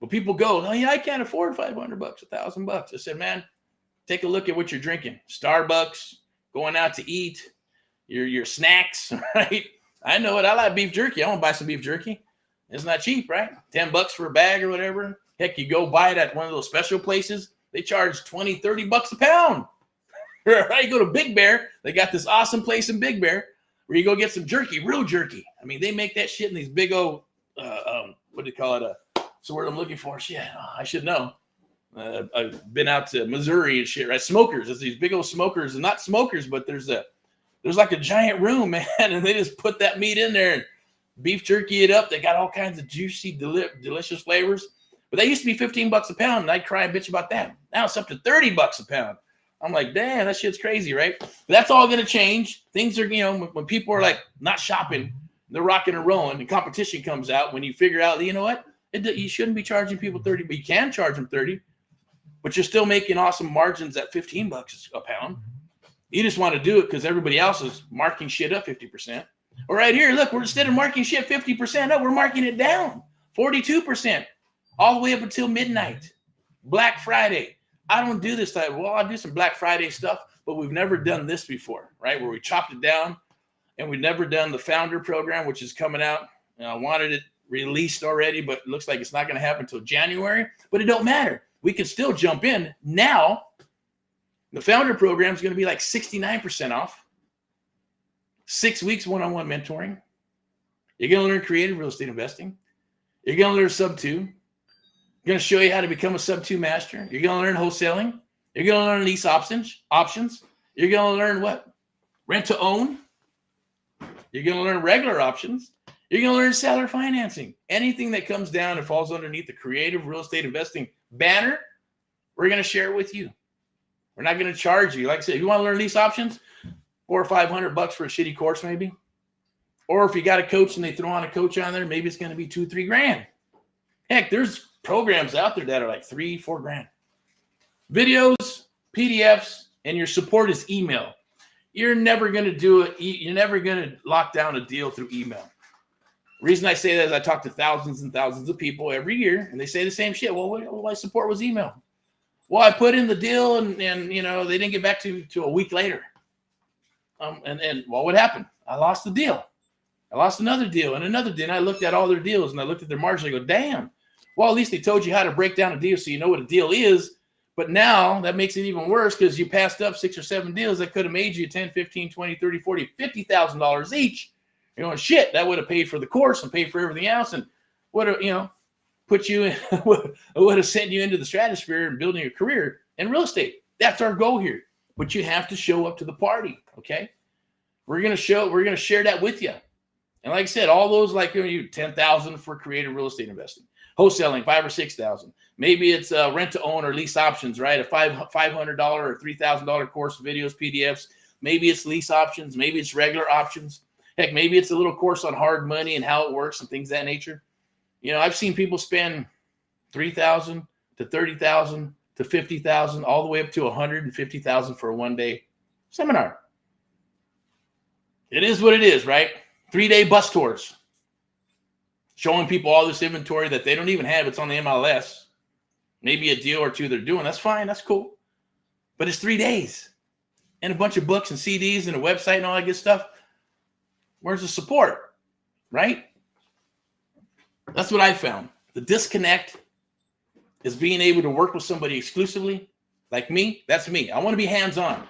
But people go, oh yeah, I can't afford $500, $1,000. I said, man, take a look at what you're drinking. Starbucks, going out to eat, your snacks, right? I know it. I like beef jerky. I want to buy some beef jerky. It's not cheap, right? $10 for a bag or whatever. Heck, you go buy it at one of those special places. They charge $20, $30 a pound. Right? You go to Big Bear. They got this awesome place in Big Bear where you go get some jerky, real jerky. I mean, they make that shit in these big old, what do you call it? That's the word I'm looking for. Shit, I should know. I've been out to Missouri and shit, right? Smokers. There's these big old smokers, and not smokers, but there's like a giant room, man, and they just put that meat in there and beef jerky it up. They got all kinds of juicy, delicious flavors. But that used to be $15 a pound, and I'd cry and bitch about that. Now it's up to $30 a pound. I'm like, damn, that shit's crazy, right? But that's all going to change. Things are, when people are like not shopping, they're rocking and rolling, and competition comes out. When you figure out, you know what? You shouldn't be charging people $30, but you can charge them $30. But you're still making awesome margins at $15 a pound. You just want to do it because everybody else is marking shit up 50%. Or right here, look, instead of marking shit 50% up, we're marking it down 42%. All the way up until midnight. Black Friday. I don't do this type. Well, I do some Black Friday stuff, but we've never done this before, right? Where we chopped it down, and we've never done the founder program, which is coming out. And I wanted it released already, but it looks like it's not going to happen until January. But it don't matter. We can still jump in now. The founder program is going to be like 69% off. 6 weeks one-on-one mentoring. You're going to learn creative real estate investing. You're going to learn sub 2. I'm going to show you how to become a sub 2 master. You're going to learn wholesaling. You're going to learn lease options. You're going to learn what? Rent to own. You're going to learn regular options. You're going to learn seller financing. Anything that comes down and falls underneath the creative real estate investing banner, we're going to share it with you. We're not going to charge you. Like I said, if you want to learn lease options, $400 or $500 for a shitty course, maybe. Or if you got a coach and they throw on a coach on there, maybe it's going to be $2-3 grand. Heck, there's programs out there that are like $3-4 grand. Videos, PDFs, and your support is email. You're never going to do it. You're never going to lock down a deal through email. The reason I say that is I talk to thousands and thousands of people every year, and they say the same shit. Well, my support was email. Well, I put in the deal, and you know, they didn't get back to a week later. And what happened? I lost the deal. I lost another deal and another deal. And I looked at all their deals, and I looked at their margin. I go, damn. Well, at least they told you how to break down a deal so you know what a deal is. But now that makes it even worse because you passed up 6 or 7 deals that could have made you $10, $15, $20, $30, $40, $50,000 each. You're going, shit, that would have paid for the course and paid for everything else, and would have, you know, put you in, would have sent you into the stratosphere and building a career in real estate. That's our goal here. But you have to show up to the party, okay? We're gonna share that with you. And like I said, all those, like, you $10,000 for creative real estate investing, wholesaling $5,000 or $6,000. Maybe it's rent to own or lease options, right? A $500 or $3,000 course, videos, PDFs. Maybe it's lease options. Maybe it's regular options. Heck, maybe it's a little course on hard money and how it works and things of that nature. You know, I've seen people spend $3,000 to $30,000 to $50,000, all the way up to $150,000 for a one-day seminar. It is what it is, right? 3-day bus tours, showing people all this inventory that they don't even have. It's on the MLS. Maybe a deal or two they're doing. That's fine. That's cool. But it's 3 days and a bunch of books and CDs and a website and all that good stuff. Where's the support, right? That's what I found. The disconnect is being able to work with somebody exclusively, like me. That's me. I want to be hands-on.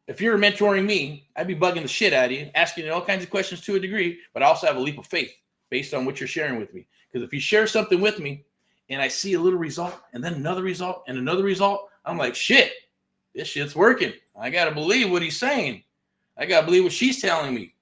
If you're mentoring me, I'd be bugging the shit out of you, asking you all kinds of questions to a degree, but I also have a leap of faith based on what you're sharing with me. Because if you share something with me and I see a little result and then another result and another result, I'm like, shit, this shit's working. I got to believe what he's saying. I got to believe what she's telling me.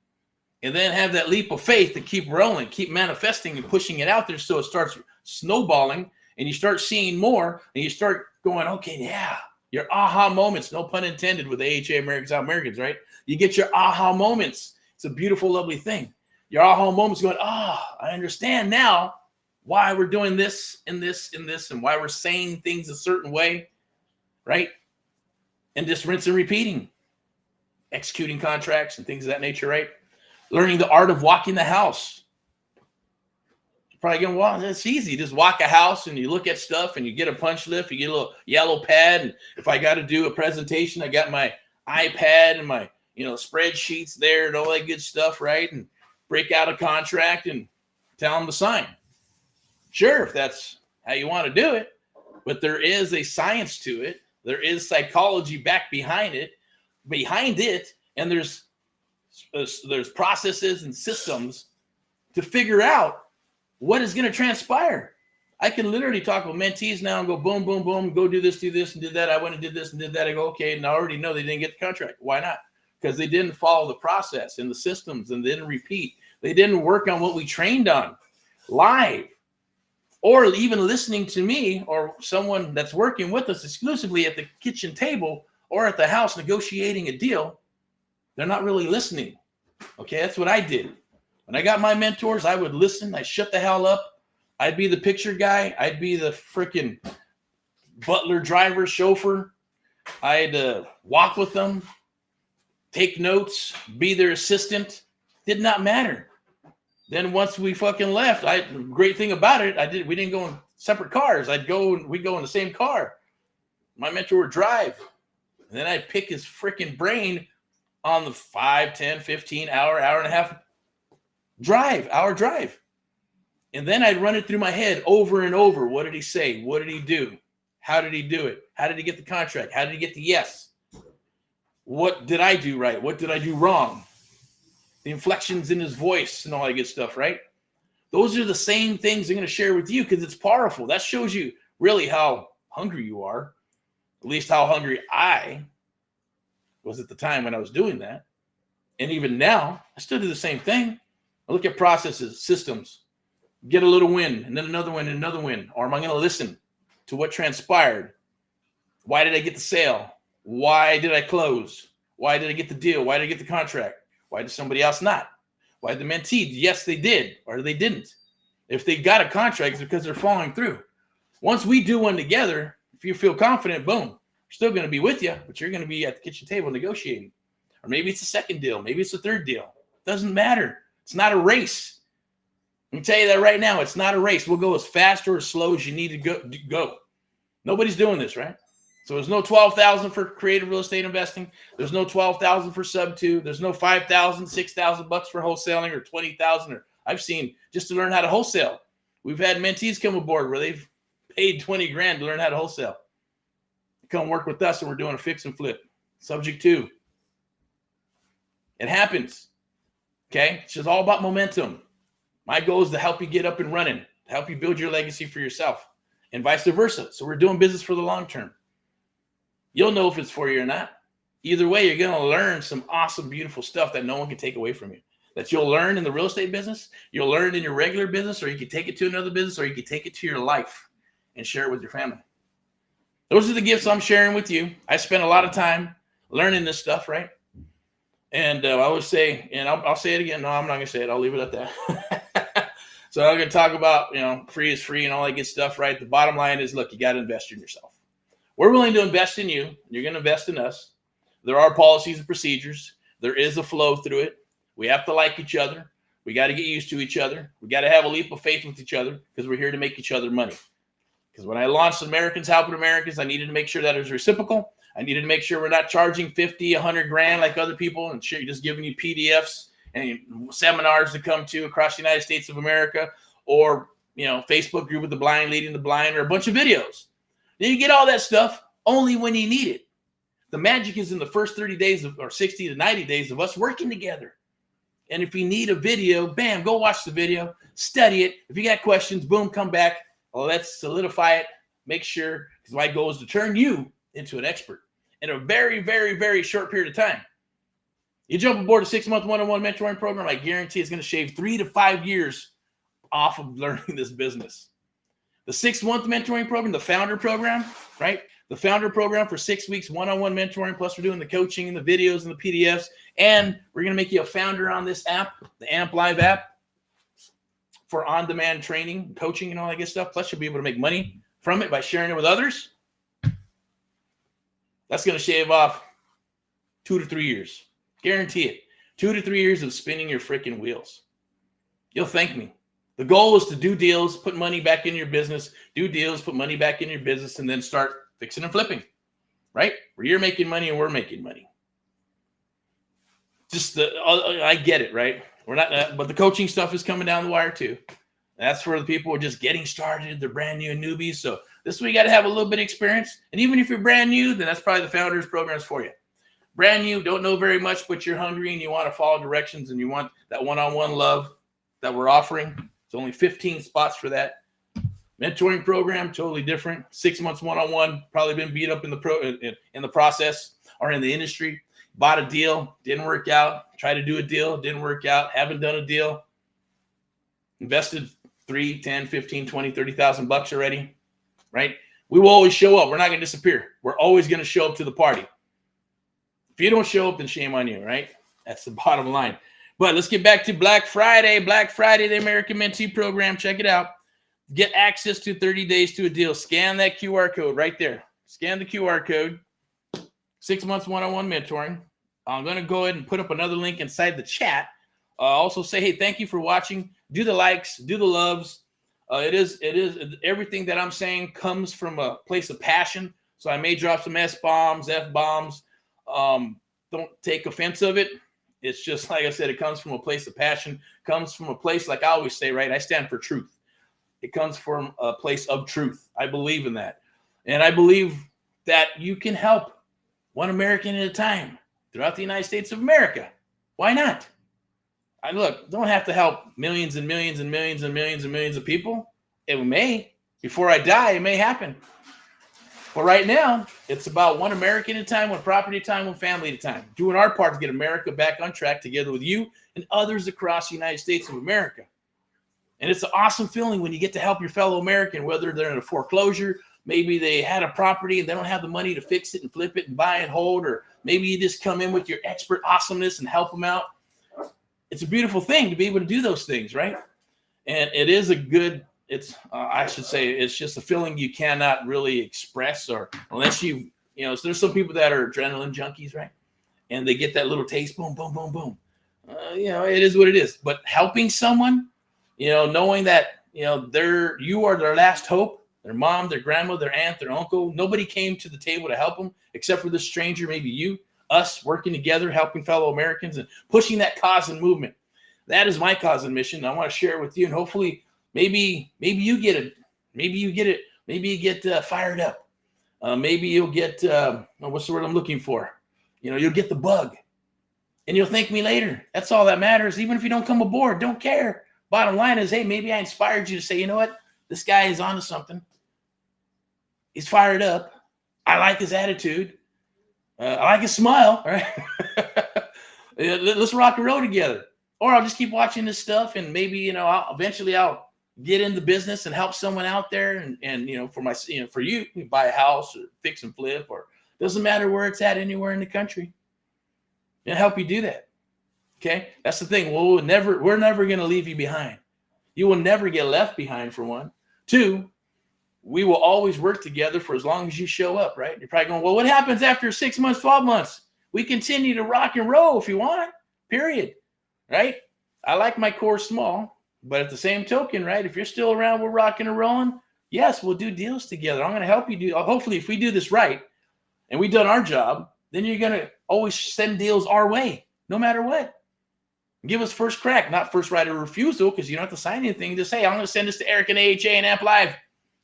And then have that leap of faith to keep rolling, keep manifesting and pushing it out there so it starts snowballing and you start seeing more and you start going, okay, yeah. Your aha moments, no pun intended with AHA Americans Out Americans, right? You get your aha moments. It's a beautiful, lovely thing. Your aha moments going, I understand now why we're doing this and this and this and why we're saying things a certain way, right? And just rinse and repeating, executing contracts and things of that nature, right? Learning the art of walking the house. Probably going, well, that's easy. Just walk a house and you look at stuff and you get a punch list, you get a little yellow pad. And if I got to do a presentation, I got my iPad and my, spreadsheets there and all that good stuff, right? And break out a contract and tell them to sign. Sure, if that's how you want to do it, but there is a science to it. There is psychology back behind it, and there's processes and systems to figure out what is going to transpire. I can literally talk with mentees now and go boom, boom, boom, go do this, and did that. I went and did this and did that. I go, okay, and I already know they didn't get the contract. Why not? Because they didn't follow the process and the systems and they didn't repeat. They didn't work on what we trained on live or even listening to me or someone that's working with us exclusively at the kitchen table or at the house negotiating a deal. They're not really listening. Okay, that's what I did. When I got my mentors, I would listen. I shut the hell up. I'd be the picture guy. I'd be the freaking butler, driver, chauffeur. I'd walk with them, take notes, be their assistant. Did not matter. Then once we fucking left, great thing about it, we didn't go in separate cars. we'd go in the same car. My mentor would drive. And then I'd pick his freaking brain on the 5, 10, 15 hour and a half hour drive. And then I'd run it through my head over and over. What did he say? What did he do? How did he do it? How did he get the contract? How did he get the yes? What did I do right? What did I do wrong? the inflections in his voice and all that good stuff, right? Those are the same things I'm going to share with you because it's powerful. That shows you really how hungry you are, at least how hungry I was at the time when I was doing that. And even now, I still do the same thing. I look at processes, systems, get a little win, and then another win, and another win. Or am I going to listen to what transpired? Why did I get the sale? Why did I close? Why did I get the deal? Why did I get the contract? Why did somebody else not? Why did the mentee? Yes, they did, or they didn't. If they got a contract, it's because they're following through. Once we do one together, if you feel confident, boom, we're still going to be with you, but you're going to be at the kitchen table negotiating. Or maybe it's a second deal. Maybe it's a third deal. It doesn't matter. It's not a race. Let me tell you that right now. It's not a race. We'll go as fast or as slow as you need to go. Nobody's doing this, right? So there's no $12,000 for creative real estate investing. There's no $12,000 for sub 2. There's no $5,000, $6,000 for wholesaling, or $20,000. Or I've seen just to learn how to wholesale. We've had mentees come aboard where they've paid 20 grand to learn how to wholesale. Come work with us and we're doing a fix and flip. Subject to. It happens. Okay? It's just all about momentum. My goal is to help you get up and running, to help you build your legacy for yourself, and vice versa. So we're doing business for the long term. You'll know if it's for you or not. Either way, you're going to learn some awesome, beautiful stuff that no one can take away from you. That you'll learn in the real estate business, you'll learn in your regular business, or you can take it to another business, or you can take it to your life and share it with your family. Those are the gifts I'm sharing with you. I spent a lot of time learning this stuff, right? And I always say, and I'll say it again. No, I'm not going to say it. I'll leave it at that. So I'm going to talk about, free is free and all that good stuff, right? The bottom line is, look, you got to invest in yourself. We're willing to invest in you. You're going to invest in us. There are policies and procedures. There is a flow through it. We have to like each other. We got to get used to each other. We got to have a leap of faith with each other because we're here to make each other money. Because when I launched Americans Helping Americans, I needed to make sure that it was reciprocal. I needed to make sure we're not charging 50, 100 grand like other people and just giving you PDFs and seminars to come to across the United States of America, or, Facebook group with the blind leading the blind, or a bunch of videos. Then you get all that stuff only when you need it. The magic is in the first 30 days or 60 to 90 days of us working together. And if you need a video, bam, go watch the video, study it. If you got questions, boom, come back. Let's solidify it. Make sure, because my goal is to turn you into an expert in a very, very, very short period of time. You jump aboard a 6-month one-on-one mentoring program, I guarantee it's going to shave 3 to 5 years off of learning this business. The 6-month mentoring program, the founder program, right? The founder program for 6 weeks, one-on-one mentoring, plus we're doing the coaching and the videos and the PDFs, and we're going to make you a founder on this app, the AMP Live app, for on-demand training, coaching, and all that good stuff. Plus, you'll be able to make money from it by sharing it with others. That's going to shave off 2 to 3 years. Guarantee it. 2 to 3 years of spinning your freaking wheels. You'll thank me. The goal is to do deals, put money back in your business, do deals, put money back in your business, and then start fixing and flipping, right? Where you're making money and we're making money. I get it, right? We're not, but the coaching stuff is coming down the wire too. That's for the people who are just getting started. They're brand new and newbies. So this is where you got to have a little bit of experience. And even if you're brand new, then that's probably the founders programs for you. Brand new, don't know very much, but you're hungry and you want to follow directions and you want that one-on-one love that we're offering. It's only 15 spots for that. Mentoring program, totally different. 6 months one-on-one, probably been beat up in the process or in the industry. Bought a deal, didn't work out. Tried to do a deal, didn't work out. Haven't done a deal. Invested 3, 10, 15, 20, 30,000 bucks already, right? We will always show up. We're not going to disappear. We're always going to show up to the party. If you don't show up, then shame on you, right? That's the bottom line. But let's get back to Black Friday. Black Friday, the American Mentee Program. Check it out. Get access to 30 days to a deal. Scan that QR code right there. Scan the QR code. 6 months one-on-one mentoring. I'm going to go ahead and put up another link inside the chat. Also say, hey, thank you for watching. Do the likes, do the loves. It is everything that I'm saying comes from a place of passion. So I may drop some S-bombs, F-bombs. Don't take offense of it. It's just, like I said, it comes from a place of passion, comes from a place, like I always say, right? I stand for truth. It comes from a place of truth. I believe in that. And I believe that you can help one American at a time throughout the United States of America. Why not? I look, don't have to help millions and millions and millions and millions and millions of people. It may, before I die, it may happen. But right now, it's about one American at a time, one property at a time, one family at a time. Doing our part to get America back on track together with you and others across the United States of America. And it's an awesome feeling when you get to help your fellow American, whether they're in a foreclosure, maybe they had a property and they don't have the money to fix it and flip it and buy and hold, or maybe you just come in with your expert awesomeness and help them out. It's a beautiful thing to be able to do those things, right? And it is a good, I should say, it's just a feeling you cannot really express, or unless so there's some people that are adrenaline junkies, right? And they get that little taste, boom, boom, boom, boom. It is what it is. But helping someone, knowing that, you are their last hope, their mom, their grandma, their aunt, their uncle, nobody came to the table to help them except for this stranger, maybe you, us working together, helping fellow Americans and pushing that cause and movement. That is my cause and mission. I want to share it with you, and hopefully maybe you get it. Maybe you get it. Maybe you get fired up. Maybe you'll get, what's the word I'm looking for? You'll get the bug and you'll thank me later. That's all that matters. Even if you don't come aboard, don't care. Bottom line is, hey, maybe I inspired you to say, you know what? This guy is onto something. He's fired up. I like his attitude. I like his smile. All right. Let's rock and roll together. Or I'll just keep watching this stuff, and maybe, I'll get in the business and help someone out there. And for you buy a house or fix and flip, or doesn't matter where it's at, anywhere in the country. And help you do that. Okay. That's the thing. We're never going to leave you behind. You will never get left behind, for one. Two, we will always work together for as long as you show up, right? You're probably going, well, what happens after 6 months, 12 months? We continue to rock and roll if you want, period. Right? I like my core small, but at the same token, right? If you're still around, we're rocking and rolling. Yes, we'll do deals together. I'm going to help you do. Hopefully, if we do this right and we've done our job, then you're going to always send deals our way, no matter what. Give us first crack, not first right of refusal, because you don't have to sign anything. Just say, I'm going to send this to Erick of AHA and Amp Live,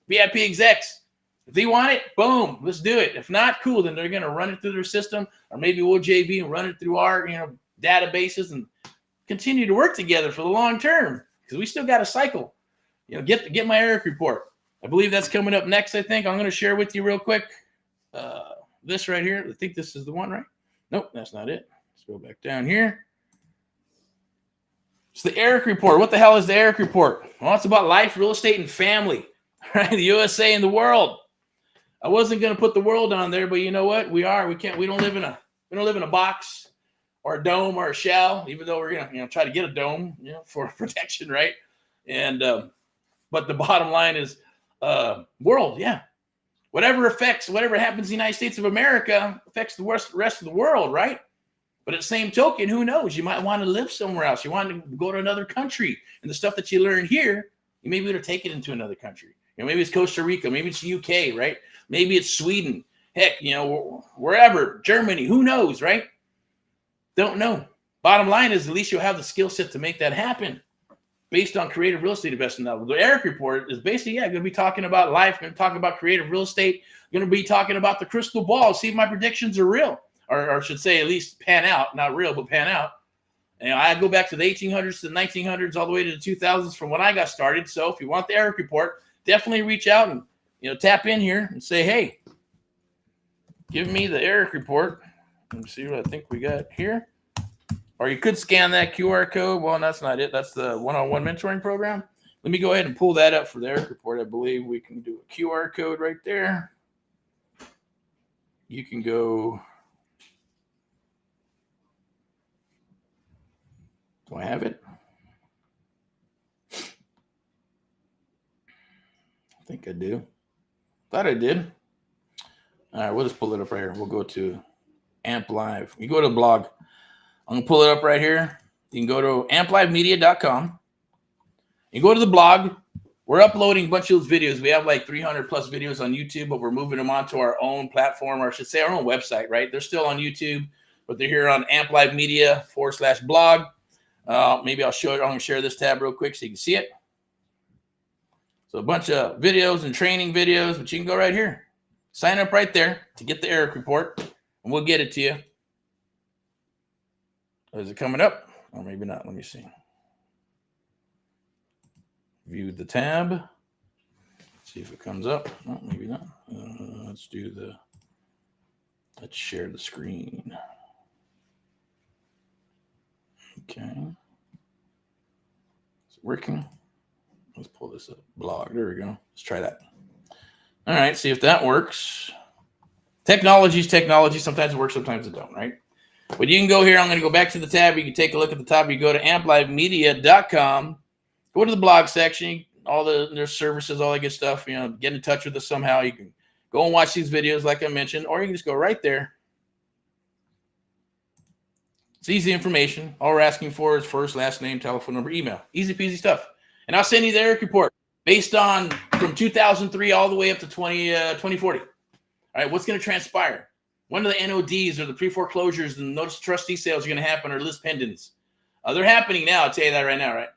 VIP execs. If they want it, boom, let's do it. If not, cool, then they're going to run it through their system, or maybe we'll JV and run it through our databases and continue to work together for the long term, because we still got a cycle. Get my Erick report. I believe that's coming up next. I think I'm going to share with you real quick. This right here. I think this is the one, right? Nope, that's not it. Let's go back down here. It's the Erick report. What the hell is the Erick report? Well, it's about life, real estate, and family. Right? The USA and the world. I wasn't going to put the world on there, but you know what? We don't live in a box or a dome or a shell, even though we're going to try to get a dome, for protection, right? And but the bottom line is world, yeah. Whatever happens in the United States of America affects the rest of the world, right? But at the same token, who knows? You might want to live somewhere else. You want to go to another country, and the stuff that you learn here, you may be able to take it into another country. Maybe it's Costa Rica, maybe it's UK, right? Maybe it's Sweden. Heck, wherever, Germany, who knows, right? Don't know. Bottom line is, at least you'll have the skill set to make that happen based on creative real estate investment. Now, the Erick report is basically, going to be talking about life, going to talk about creative real estate, going to be talking about the crystal ball, see if my predictions are real, or I should say at least pan out, not real, but pan out. I go back to the 1800s to the 1900s, all the way to the 2000s from when I got started. So if you want the Erick report, definitely reach out and, tap in here and say, hey, give me the Erick report. Let me see what I think we got here. Or you could scan that QR code. Well, that's not it. That's the one-on-one mentoring program. Let me go ahead and pull that up for the Erick report. I believe we can do a QR code right there. You can go. Do I have it? I think I do. Thought I did. All right, we'll just pull it up right here. We'll go to Amp Live. You go to the blog. I'm going to pull it up right here. You can go to amplivemedia.com. You go to the blog. We're uploading a bunch of those videos. We have like 300 plus videos on YouTube, but we're moving them onto our own platform, or I should say our own website, right? They're still on YouTube, but they're here on amplivemedia.com/blog. Maybe I'll show it. I'm going to share this tab real quick so you can see it. So a bunch of videos and training videos, but you can go right here. Sign up right there to get the Erick report, and we'll get it to you. Is it coming up? Or maybe not. Let me see. View the tab. See if it comes up. No, maybe not. Let's share the screen. Okay. Is it working? Let's pull this up. Blog. There we go. Let's try that. All right. See if that works. Technology is technology. Sometimes it works, sometimes it don't, right? But you can go here. I'm going to go back to the tab. You can take a look at the top. You go to amplivemedia.com. Go to the blog section. All their services, all that good stuff. You know, get in touch with us somehow. You can go and watch these videos like I mentioned, or you can just go right there. It's easy information. All we're asking for is first, last name, telephone number, email. Easy peasy stuff. And I'll send you the Erick report based on from 2003 all the way up to 2040. All right, what's going to transpire? When are the NODs or the pre-foreclosures and notice trustee sales are going to happen or list pendants? They're happening now. I'll tell you that right now, right?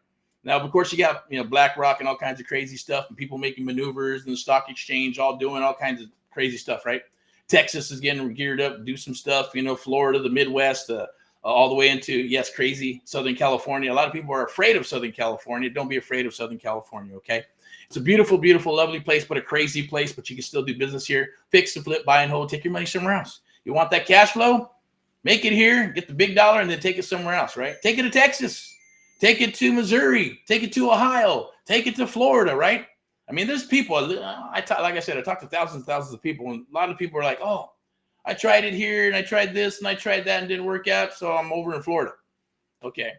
Now, of course, you got BlackRock and all kinds of crazy stuff and people making maneuvers and the stock exchange all doing all kinds of crazy stuff, right? Texas is getting geared up to do some stuff, Florida, the Midwest, all the way into, yes, crazy Southern California. A lot of people are afraid of Southern California. Don't be afraid of Southern California, okay? It's a beautiful, beautiful, lovely place, but a crazy place, but you can still do business here. Fix and flip, buy and hold, take your money somewhere else. You want that cash flow? Make it here, get the big dollar, and then take it somewhere else, right? Take it to Texas. Take it to Missouri. Take it to Ohio. Take it to Florida, right? I mean, there's people, like I said, I talked to thousands and thousands of people, and a lot of people are like, oh, I tried it here, and I tried this, and I tried that, and didn't work out, so I'm over in Florida. Okay.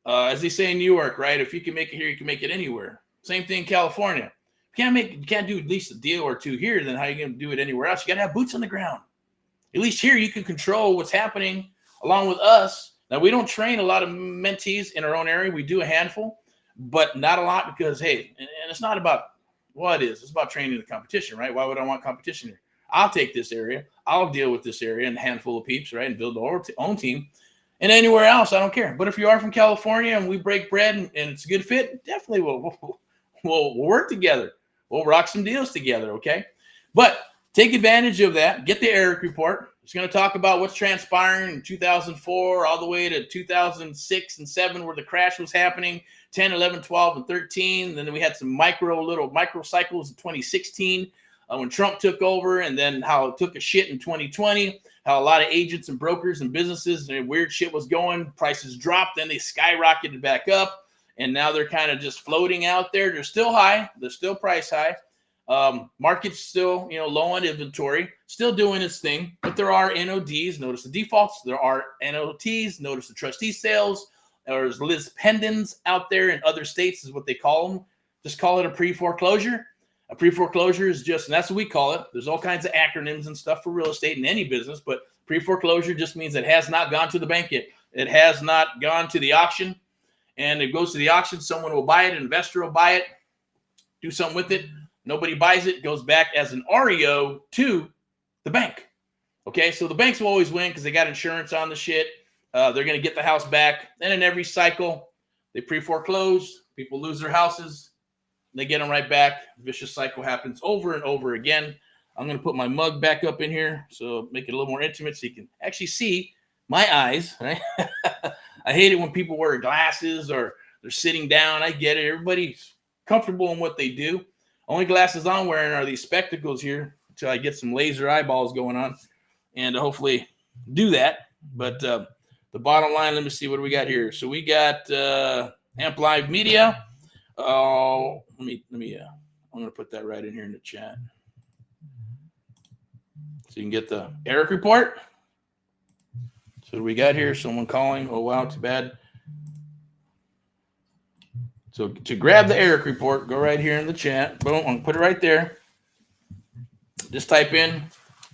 As they say in New York, right? If you can make it here, you can make it anywhere. Same thing in California. You can't do at least a deal or two here, then how are you going to do it anywhere else? You got to have boots on the ground. At least here, you can control what's happening along with us. Now, we don't train a lot of mentees in our own area. We do a handful, but not a lot because, hey, and it's not about what it is. It's about training the competition, right? Why would I want competition here? I'll take this area. I'll deal with this area and a handful of peeps, right, and build our own team. And anywhere else, I don't care. But if you are from California and we break bread and it's a good fit, definitely we'll work together. We'll rock some deals together, okay? But take advantage of that. Get the Erick report. It's going to talk about what's transpiring in 2004 all the way to 2006 and 7 where the crash was happening, 10, 11, 12, and 13. Then we had some little micro cycles in 2016 when Trump took over, and then how it took a shit in 2020, how a lot of agents and brokers and businesses and weird shit was going. Prices dropped, then they skyrocketed back up, and now they're kind of just floating out there. They're still high. They're still price high. Market's still, low on inventory, still doing its thing, but there are NODs. Notice the defaults. There are NOTs. Notice the trustee sales. There's list pendants out there in other states is what they call them. Just call it a pre-foreclosure. A pre-foreclosure is just, and that's what we call it. There's all kinds of acronyms and stuff for real estate in any business, but pre-foreclosure just means it has not gone to the bank yet. It has not gone to the auction, and it goes to the auction. Someone will buy it. An investor will buy it, do something with it. Nobody buys it, goes back as an REO to the bank. Okay, so the banks will always win because they got insurance on the shit. They're going to get the house back. And in every cycle, they pre-foreclose. People lose their houses. They get them right back. Vicious cycle happens over and over again. I'm going to put my mug back up in here so make it a little more intimate so you can actually see my eyes. Right? I hate it when people wear glasses or they're sitting down. I get it. Everybody's comfortable in what they do. Only glasses I'm wearing are these spectacles here until I get some laser eyeballs going on and hopefully do that. But the bottom line, let me see what we got here. So we got Amp Live Media. I'm going to put that right in here in the chat. So you can get the Erick report. So we got here someone calling. Oh, wow, too bad. So to grab the Erick report, go right here in the chat. Boom, I'm going to put it right there. Just type in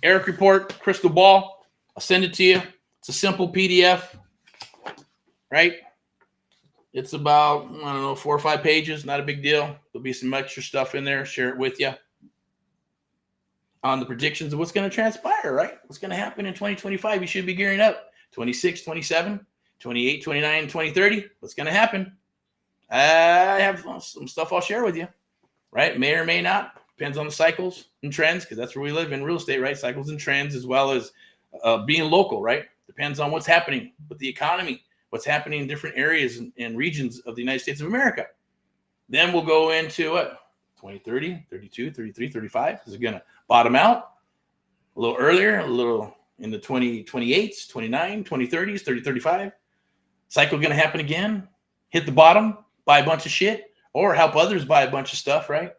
Erick report, crystal ball. I'll send it to you. It's a simple PDF, right? It's about, 4 or 5 pages. Not a big deal. There'll be some extra stuff in there. Share it with you on the predictions of what's going to transpire, right? What's going to happen in 2025. You should be gearing up. 26, 27, 28, 29, 2030. What's going to happen? I have some stuff I'll share with you, right? May or may not. Depends on the cycles and trends, because that's where we live in real estate, right? Cycles and trends, as well as being local, right? Depends on what's happening with the economy, what's happening in different areas and regions of the United States of America. Then we'll go into what? 2030, 32, 33, 35. Is it going to bottom out a little earlier, a little in the 2028s, 29, 2030s, 30, 35? Cycle going to happen again? Hit the bottom, buy a bunch of shit, or help others buy a bunch of stuff, right?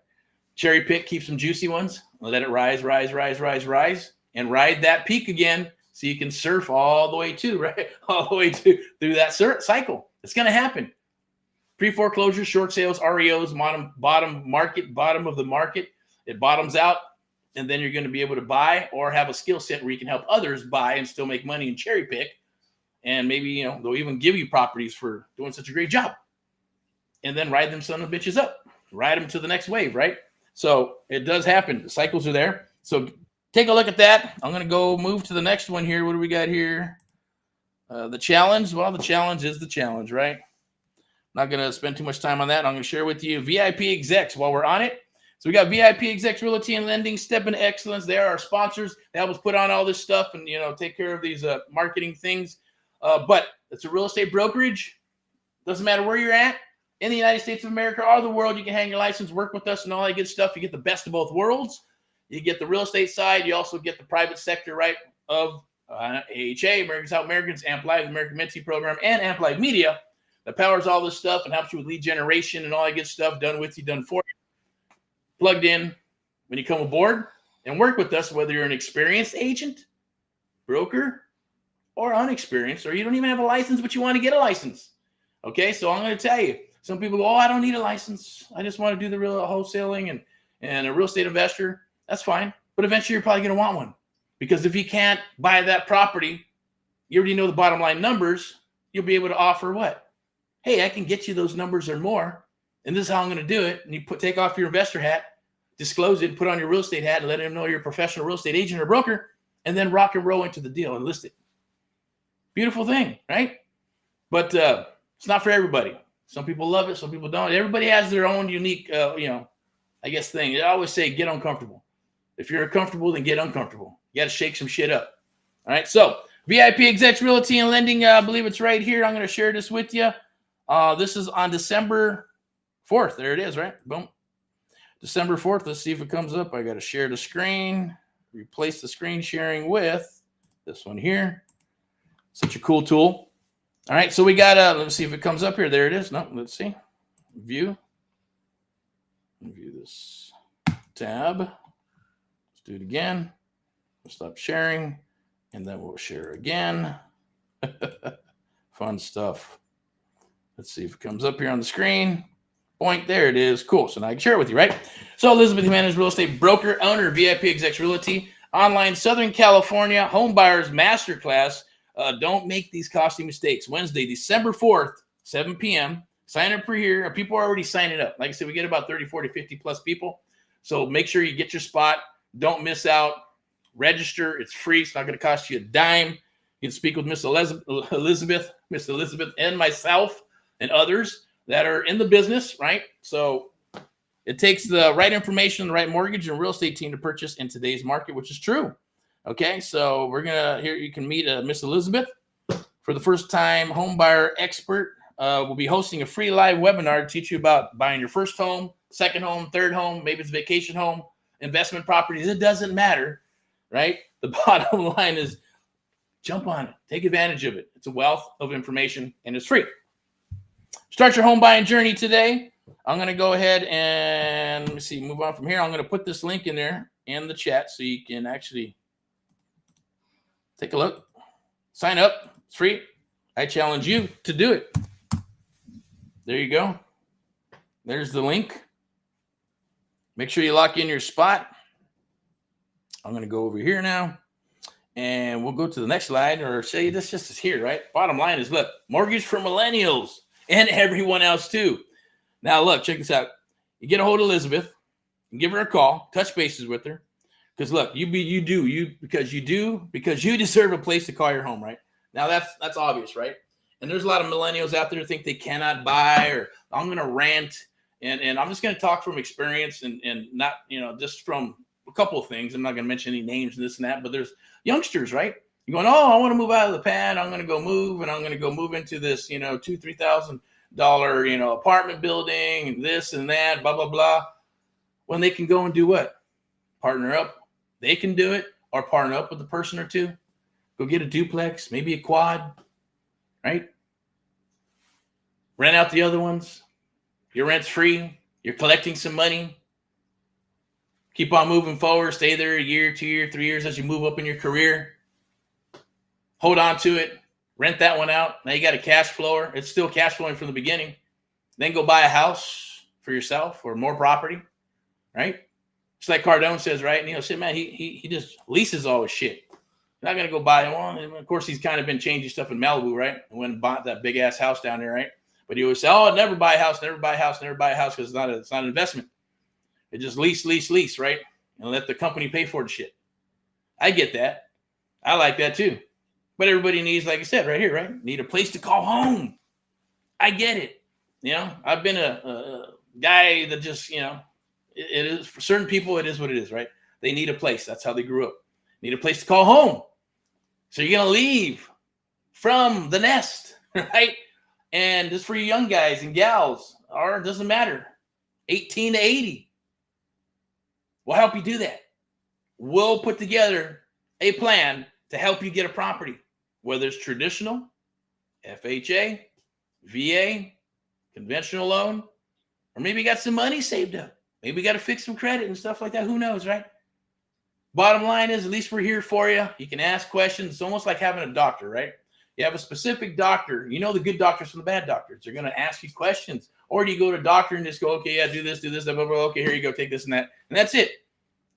Cherry pick, keep some juicy ones, let it rise, and ride that peak again so you can surf all the way to, right? All the way to through that cycle. It's going to happen. Pre-foreclosure, short sales, REOs, bottom of the market. It bottoms out, and then you're going to be able to buy or have a skill set where you can help others buy and still make money and cherry pick. And maybe, they'll even give you properties for doing such a great job. And then ride them son of bitches up. Ride them to the next wave, right? So it does happen. The cycles are there. So take a look at that. I'm going to go move to the next one here. What do we got here? The challenge. Well, the challenge is the challenge, right? Not going to spend too much time on that. I'm going to share with you VIP execs while we're on it. So we got VIP execs, realty and lending, step into excellence. They are our sponsors. They help us put on all this stuff and, take care of these marketing things. But it's a real estate brokerage. Doesn't matter where you're at in the United States of America or the world. You can hang your license, work with us and all that good stuff. You get the best of both worlds. You get the real estate side. You also get the private sector, right, of AHA, Americans Help Americans, AMP Live, the American Mentee Program, and AMP Live Media that powers all this stuff and helps you with lead generation and all that good stuff done with you, done for you. Plugged in when you come aboard and work with us, whether you're an experienced agent, broker, or unexperienced, or you don't even have a license, but you want to get a license. Okay, so I'm going to tell you, some people go, I don't need a license. I just want to do the real wholesaling and a real estate investor. That's fine. But eventually you're probably going to want one. Because if you can't buy that property, you already know the bottom line numbers, you'll be able to offer what? Hey, I can get you those numbers or more, and this is how I'm going to do it. And you take off your investor hat, disclose it, put on your real estate hat, and let them know you're a professional real estate agent or broker, and then rock and roll into the deal and list it. Beautiful thing, right? But it's not for everybody. Some people love it, some people don't. Everybody has their own unique, I guess thing. I always say get uncomfortable. If you're uncomfortable, then get uncomfortable. You got to shake some shit up. All right, so VIP execs, realty and lending, I believe it's right here. I'm going to share this with you. This is on December 4th. There it is, right? Boom. December 4th. Let's see if it comes up. I got to share the screen. Replace the screen sharing with this one here. Such a cool tool. All right, so we got, let's see if it comes up here. There it is. No, let's see. View. View this tab. Let's do it again. We'll stop sharing, and then we'll share again. Fun stuff. Let's see if it comes up here on the screen. Point, there it is. Cool. So now I can share it with you, right? So Elizabeth Jimenez, real estate broker, owner of VIP Execs Realty, online Southern California home buyers masterclass. Don't make these costly mistakes. Wednesday, December 4th, 7 p.m. Sign up for here. People are already signing up. Like I said, we get about 30, 40, 50 plus people. So make sure you get your spot. Don't miss out. Register. It's free. It's not going to cost you a dime. You can speak with Miss Elizabeth, and myself and others that are in the business, right? So it takes the right information, the right mortgage and real estate team to purchase in today's market, which is true. Okay, so we're going to, here you can meet Miss Elizabeth. For the first time home buyer expert, we'll be hosting a free live webinar to teach you about buying your first home, second home, third home, maybe it's vacation home, investment properties. It doesn't matter, right? The bottom line is jump on it. Take advantage of it. It's a wealth of information and it's free. Start your home buying journey today. I'm going to go ahead and let me see, move on from here. I'm going to put this link in there in the chat so you can actually take a look. Sign up. It's free. I challenge you to do it. There you go. There's the link. Make sure you lock in your spot. I'm going to go over here now. And we'll go to the next slide or say this just is here, right? Bottom line is, look, mortgage for millennials and everyone else too. Now, look, check this out. You get a hold of Elizabeth and give her a call, touch bases with her. Because look, because you deserve a place to call your home, right? Now that's obvious, right? And there's a lot of millennials out there who think they cannot buy, or I'm going to rant. And I'm just going to talk from experience and not, just from a couple of things. I'm not going to mention any names and this and that, but there's youngsters, right? You're going, oh, I want to move out of the pad. I'm going to go move, and I'm going to go move into this, $2,000-3,000, apartment building, and this and that, blah, blah, blah. When they can go and do what? Partner up. They can do it, or partner up with a person or two. Go get a duplex, maybe a quad, right? Rent out the other ones. Your rent's free. You're collecting some money. Keep on moving forward. Stay there a year, 2 years, 3 years as you move up in your career. Hold on to it. Rent that one out. Now you got a cash flower. It's still cash flowing from the beginning. Then go buy a house for yourself or more property, right? Just like Cardone says, right? And shit, man, he just leases all his shit. You're not going to go buy one. And of course, he's kind of been changing stuff in Malibu, right? And went and bought that big-ass house down there, right? But he always say, oh, never buy a house, never buy a house, never buy a house because it's not an investment. It just lease, right? And let the company pay for the shit. I get that. I like that too. But everybody needs, like I said, right here, right? Need a place to call home. I get it. I've been a guy that just, it is for certain people, it is what it is, right? They need a place. That's how they grew up. Need a place to call home. So you're going to leave from the nest, right? And just for you young guys and gals, or it doesn't matter, 18 to 80. We'll help you do that. We'll put together a plan to help you get a property, whether it's traditional, FHA, VA, conventional loan, or maybe you got some money saved up. Maybe you got to fix some credit and stuff like that. Who knows, right? Bottom line is, at least we're here for you. You can ask questions. It's almost like having a doctor, right? You have a specific doctor. You know the good doctors from the bad doctors. They're going to ask you questions. Or do you go to a doctor and just go, okay, yeah, do this, blah, blah, blah. Okay, here you go, take this and that. And that's it.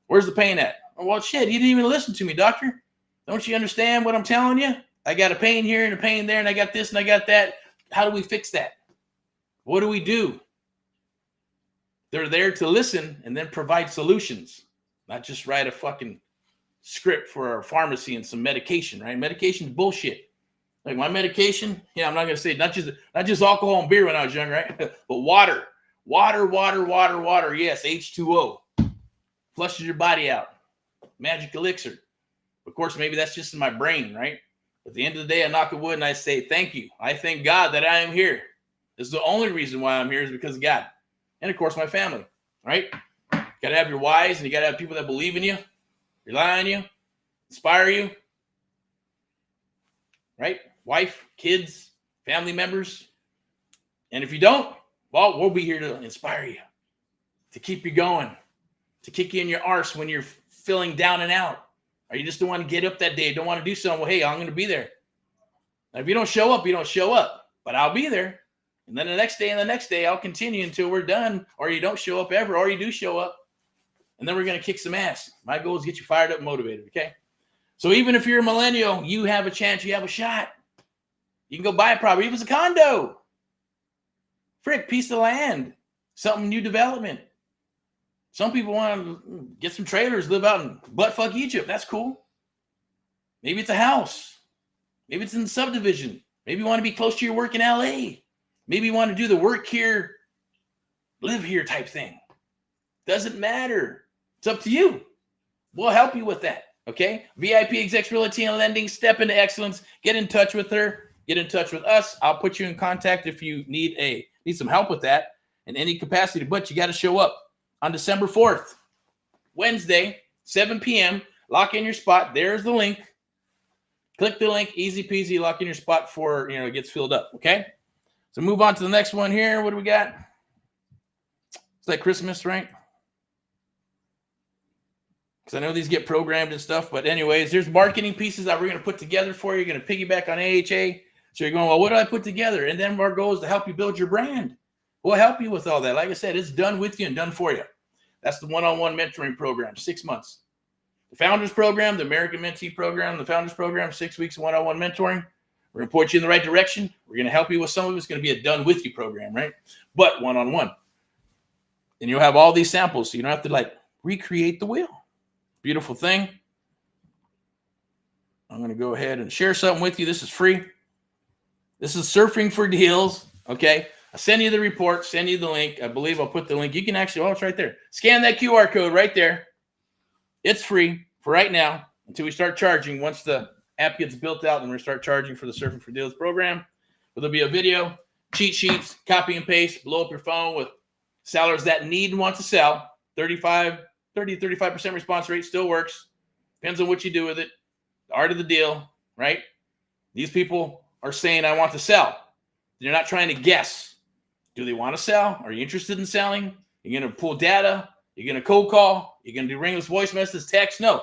Where's the pain at? Oh, well, shit, you didn't even listen to me, doctor. Don't you understand what I'm telling you? I got a pain here and a pain there, and I got this and I got that. How do we fix that? What do we do? They're there to listen and then provide solutions, not just write a fucking script for a pharmacy and some medication, right? Medication is bullshit. Like my medication, I'm not gonna say not just alcohol and beer when I was young, right? But water. Yes, H2O flushes your body out. Magic elixir. Of course, maybe that's just in my brain, right? At the end of the day, I knock on wood and I say thank you. I thank God that I am here. This is the only reason why I'm here is because of God, and of course my family, right? You gotta have your whys, and you gotta have people that believe in you, rely on you, inspire you, right? Wife, kids, family members. And if you don't, well, we'll be here to inspire you, to keep you going, to kick you in your arse when you're feeling down and out, or you just don't want to get up that day, don't want to do something. Well, hey, I'm going to be there. Now, if you don't show up, you don't show up, but I'll be there. And then the next day and the next day, I'll continue until we're done, or you don't show up ever, or you do show up. And then we're going to kick some ass. My goal is to get you fired up and motivated, okay? So even if you're a millennial, you have a chance, you have a shot. You can go buy a property. If it's a condo, piece of land, something new development. Some people want to get some trailers, live out in buttfuck Egypt. That's cool. Maybe it's a house. Maybe it's in the subdivision. Maybe you want to be close to your work in LA. Maybe you want to do the work here, live here type thing. Doesn't matter. It's up to you. We'll help you with that. Okay? VIP Execs Realty and Lending. Step into excellence. Get in touch with her. Get in touch with us. I'll put you in contact if you need some help with that in any capacity. But you got to show up on December 4th, Wednesday, 7 p.m. Lock in your spot. There's the link. Click the link. Easy peasy. Lock in your spot before it gets filled up. Okay? So move on to the next one here. What do we got? It's like Christmas, right? Because I know these get programmed and stuff. But anyways, there's marketing pieces that we're going to put together for you. You're going to piggyback on AHA. So you're going, well, what do I put together? And then our goal is to help you build your brand. We'll help you with all that. Like I said, it's done with you and done for you. That's the one-on-one mentoring program, 6 months. The Founders Program, the American Mentee Program, the Founders Program, 6 weeks of one-on-one mentoring. We're going to point you in the right direction. We're going to help you with some of it. It's going to be a done-with-you program, right? But one-on-one. And you'll have all these samples, so you don't have to, recreate the wheel. Beautiful thing. I'm going to go ahead and share something with you. This is free. This is Surfing for Deals, okay? I'll send you the report, send you the link. I believe I'll put the link. You can actually, it's right there. Scan that QR code right there. It's free for right now until we start charging once the app gets built out, and we're going to start charging for the Surfing for Deals program. But there'll be a video, cheat sheets, copy and paste, blow up your phone with sellers that need and want to sell. 30-35% response rate still works. Depends on what you do with it. The art of the deal, right? These people are saying, I want to sell. They're not trying to guess. Do they want to sell? Are you interested in selling? You're going to pull data? You're going to cold call? You're going to do ringless voice messages, text? No.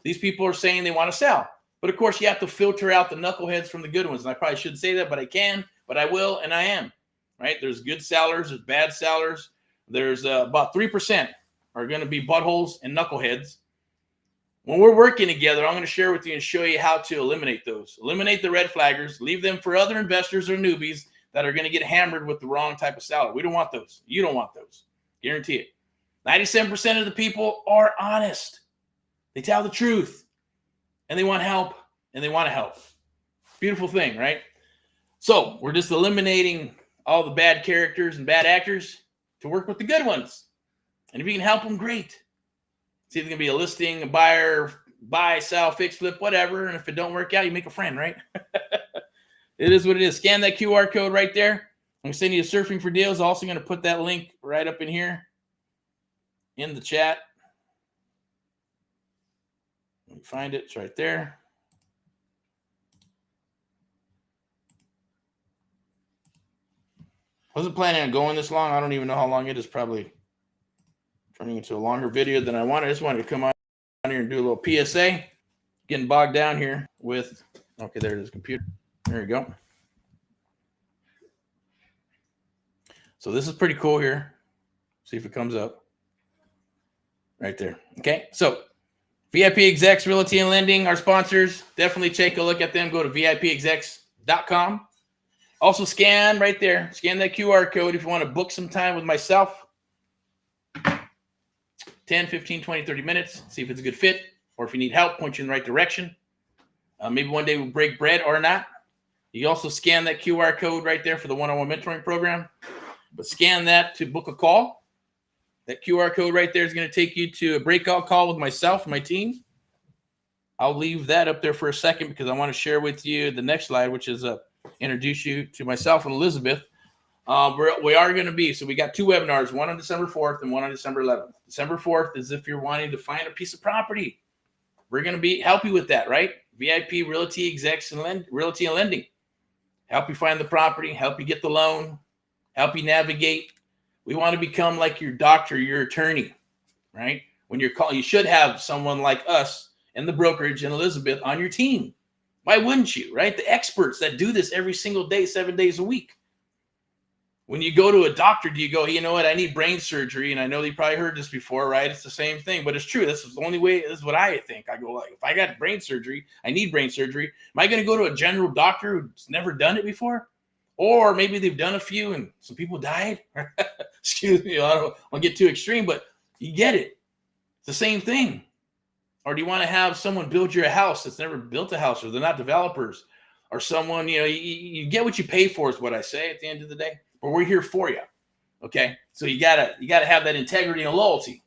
These people are saying they want to sell. But, of course, you have to filter out the knuckleheads from the good ones. And I probably shouldn't say that, but I can, but I will, and I am. Right? There's good sellers. There's bad sellers. There's about 3% are going to be buttholes and knuckleheads. When we're working together, I'm going to share with you and show you how to eliminate those. Eliminate the red flaggers. Leave them for other investors or newbies that are going to get hammered with the wrong type of seller. We don't want those. You don't want those. Guarantee it. 97% of the people are honest. They tell the truth. And they want help. And they want to help. Beautiful thing, right? So we're just eliminating all the bad characters and bad actors to work with the good ones. And if you can help them, great. It's either going to be a listing, a buyer, buy, sell, fix, flip, whatever. And if it don't work out, you make a friend, right? It is what it is. Scan that QR code right there. I'm going to send you a Surfing for Deals. Also going to put that link right up in here in the chat. Let me find it. It's right there. Wasn't planning on going this long. I don't even know how long it is. Probably turning into a longer video than I wanted. I just wanted to come on here and do a little PSA. Getting bogged down here with, okay, there it is, computer. There you go. So this is pretty cool here. See if it comes up. Right there. Okay, so VIP Execs, Realty and Lending, our sponsors. Definitely take a look at them. Go to VIPexecs.com. Also scan right there. Scan that QR code if you want to book some time with myself. 10, 15, 20, 30 minutes. See if it's a good fit. Or if you need help, point you in the right direction. Maybe one day we'll break bread or not. You also scan that QR code right there for the one-on-one mentoring program. But scan that to book a call. That QR code right there is going to take you to a breakout call with myself and my team. I'll leave that up there for a second because I want to share with you the next slide, which is introduce you to myself and Elizabeth. We are going to be, so we got two webinars, one on December 4th and one on December 11th. December 4th is if you're wanting to find a piece of property. We're going to help you with that, right? VIP Realty Execs and Realty and Lending. Help you find the property, help you get the loan, help you navigate. We want to become like your doctor, your attorney, right? When you're calling, you should have someone like us and the brokerage and Elizabeth on your team. Why wouldn't you, right? The experts that do this every single day, 7 days a week. When you go to a doctor, do you go, hey, you know what? I need brain surgery. And I know you probably heard this before, right? It's the same thing, but it's true. This is the only way. This is what I think. I go, like, if I got brain surgery, I need brain surgery. Am I going to go to a general doctor who's never done it before? Or maybe they've done a few and some people died. Excuse me. I don't want to get too extreme, but you get it. It's the same thing. Or do you want to have someone build you a house that's never built a house, or they're not developers, or someone, you get what you pay for is what I say at the end of the day. But we're here for you. Okay. So you gotta have that integrity and loyalty.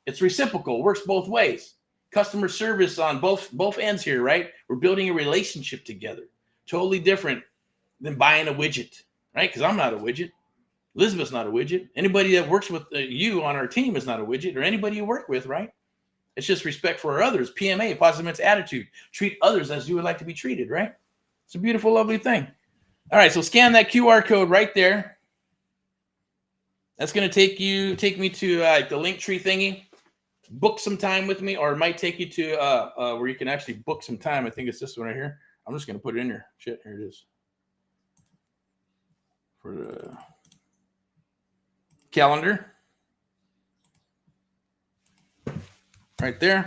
It's reciprocal, works both ways. Customer service on both ends here, right? We're building a relationship together. Totally different than buying a widget, right? Because I'm not a widget. Elizabeth's not a widget. Anybody that works with you on our team is not a widget, or anybody you work with, right? It's just respect for others. PMA, positive mental attitude. Treat others as you would like to be treated, right? It's a beautiful, lovely thing. All right, so scan that QR code right there. That's going to take me to the link tree thingy. Book some time with me, or it might take you to where you can actually book some time. I think it's this one right here. I'm just going to put it in here. Shit, here it is. For the calendar. Right there.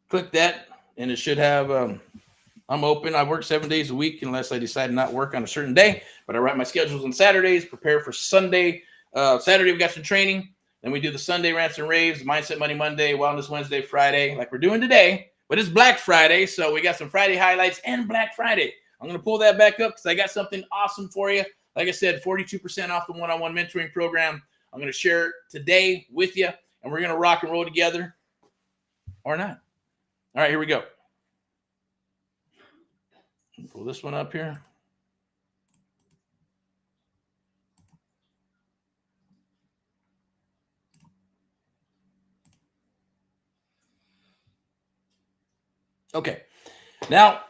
Click that, and it should have, I'm open. I work 7 days a week unless I decide to not work on a certain day, but I write my schedules on Saturdays, prepare for Sunday. Saturday, we got some training. Then we do the Sunday rants and raves, Mindset Money Monday, Wellness Wednesday, Friday, like we're doing today, but it's Black Friday. So we got some Friday highlights and Black Friday. I'm going to pull that back up because I got something awesome for you. Like I said, 42% off the one-on-one mentoring program. I'm going to share it today with you, and we're going to rock and roll together or not. All right, here we go. Pull this one up here. Okay. Now,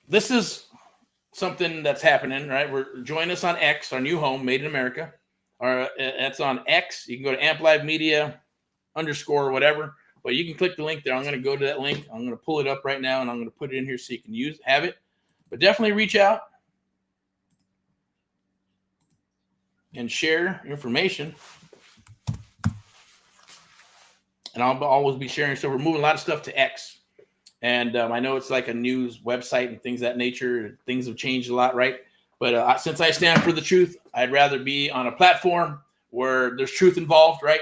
this is something that's happening, right? Join us on X, our new home, Made in America. That's on X. You can go to AmpLiveMedia _ whatever, but you can click the link there. I'm going to go to that link. I'm going to pull it up right now, and I'm going to put it in here so you can have it. But definitely reach out and share information. And I'll always be sharing. So we're moving a lot of stuff to X. And I know it's like a news website and things of that nature. Things have changed a lot, right? But since I stand for the truth, I'd rather be on a platform where there's truth involved, right?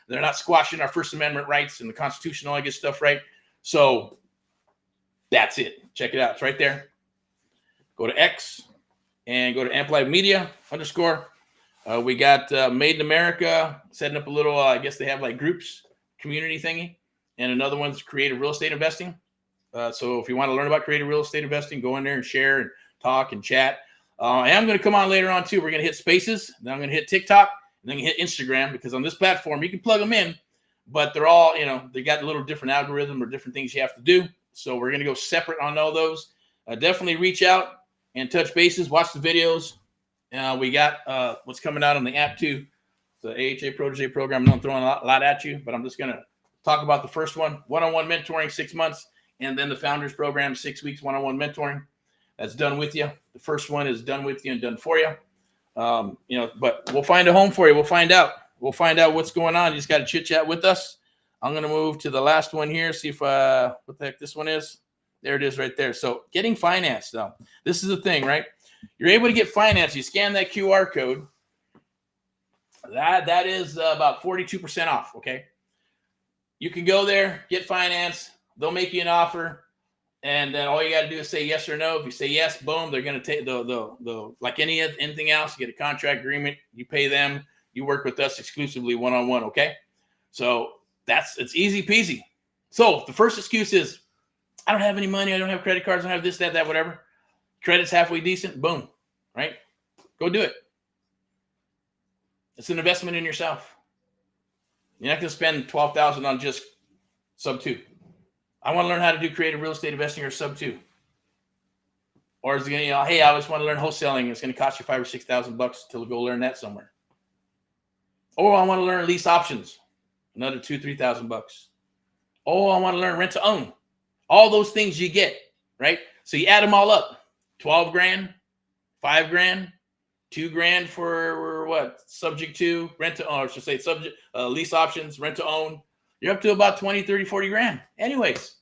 They're not squashing our First Amendment rights and the Constitution, all that good stuff, right? So that's it. Check it out. It's right there. Go to X and go to AmpLiveMedia _ we got Made in America, setting up a little, I guess they have like groups, community thingy. And another one's creative real estate investing. So if you want to learn about creative real estate investing, go in there and share and talk and chat. I am going to come on later on too. We're going to hit Spaces. Then I'm going to hit TikTok. And then hit Instagram, because on this platform, you can plug them in, but they're all, they got a little different algorithm or different things you have to do. So we're going to go separate on all those. Definitely reach out and touch bases. Watch the videos. We got what's coming out on the app too. The AHA Protege Program. I'm throwing a lot at you, but I'm just going to talk about the first one. One-on-one mentoring, 6 months. And then the Founders Program, 6 weeks, one-on-one mentoring. That's done with you. The first one is done with you and done for you. But we'll find a home for you. We'll find out what's going on. You just got to chit chat with us. I'm going to move to the last one here. See if, what the heck this one is. There it is right there. So getting financed now. This is the thing, right? You're able to get financed. You scan that QR code. That is about 42% off. Okay. You can go there, get financed. They'll make you an offer. And then all you got to do is say yes or no. If you say yes, boom, they're going to take the like anything else. You get a contract agreement. You pay them. You work with us exclusively one-on-one. Okay. So it's easy peasy. So the first excuse is, I don't have any money. I don't have credit cards. I don't have this, that, whatever. Credit's halfway decent. Boom. Right. Go do it. It's an investment in yourself. You're not going to spend $12,000 on just sub 2. I want to learn how to do creative real estate investing or sub 2. Or is it going to, hey, I just want to learn wholesaling. It's going to cost you $5,000 or $6,000 to go learn that somewhere. Or I want to learn lease options, another $2,000, $3,000. Oh, I want to learn rent to own. All those things you get, right? So you add them all up. 12 grand, 5 grand, 2 grand for what? Subject to rent to own, or should say subject lease options, rent to own. You're up to about 20, 30, 40 grand. Anyways,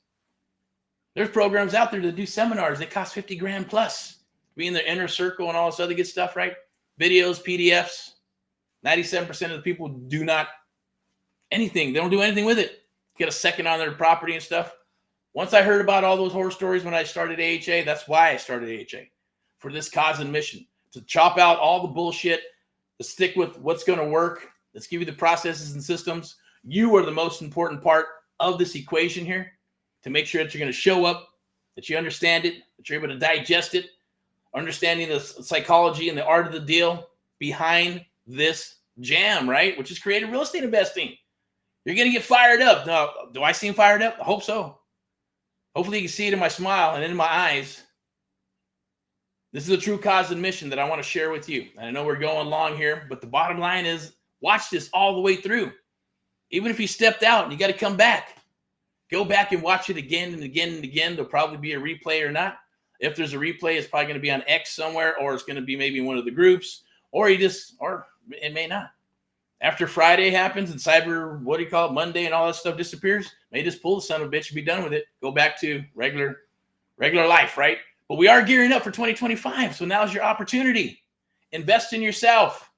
there's programs out there that do seminars. They cost 50 grand plus. Be in the inner circle and all this other good stuff, right? Videos, PDFs. 97% of the people do not anything. They don't do anything with it. Get a second on their property and stuff. Once I heard about all those horror stories when I started AHA, that's why I started AHA, for this cause and mission, to chop out all the bullshit, to stick with what's going to work. Let's give you the processes and systems. You are the most important part of this equation here, to make sure that you're going to show up, that you understand it, that you're able to digest it, understanding the psychology and the art of the deal behind this jam, right? Which is creative real estate investing. You're going to get fired up. Now, do I seem fired up? I hope so. Hopefully you can see it in my smile and in my eyes. This is a true cause and mission that I want to share with you. And I know we're going long here, but the bottom line is, watch this all the way through. Even if you stepped out and you got to come back, go back and watch it again and again and again. There'll probably be a replay or not. If there's a replay, it's probably going to be on X somewhere, or it's going to be maybe in one of the groups, or it may not. After Friday happens and Monday and all that stuff disappears, may just pull the son of a bitch and be done with it. Go back to regular life, right? But we are gearing up for 2025. So now's your opportunity. Invest in yourself.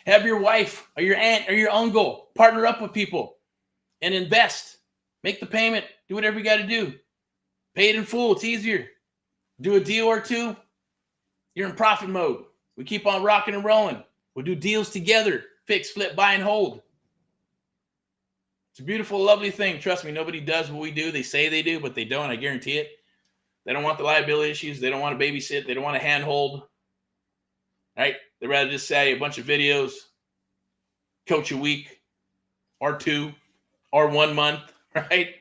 Have your wife or your aunt or your uncle partner up with people and invest. Make the payment. Do whatever you got to do. Pay it in full. It's easier. Do a deal or two. You're in profit mode. We keep on rocking and rolling. We'll do deals together. Fix, flip, buy, and hold. It's a beautiful, lovely thing. Trust me, nobody does what we do. They say they do, but they don't. I guarantee it. They don't want the liability issues. They don't want to babysit. They don't want to handhold. Right? They'd rather just say a bunch of videos, coach a week or 2 or 1 month, right?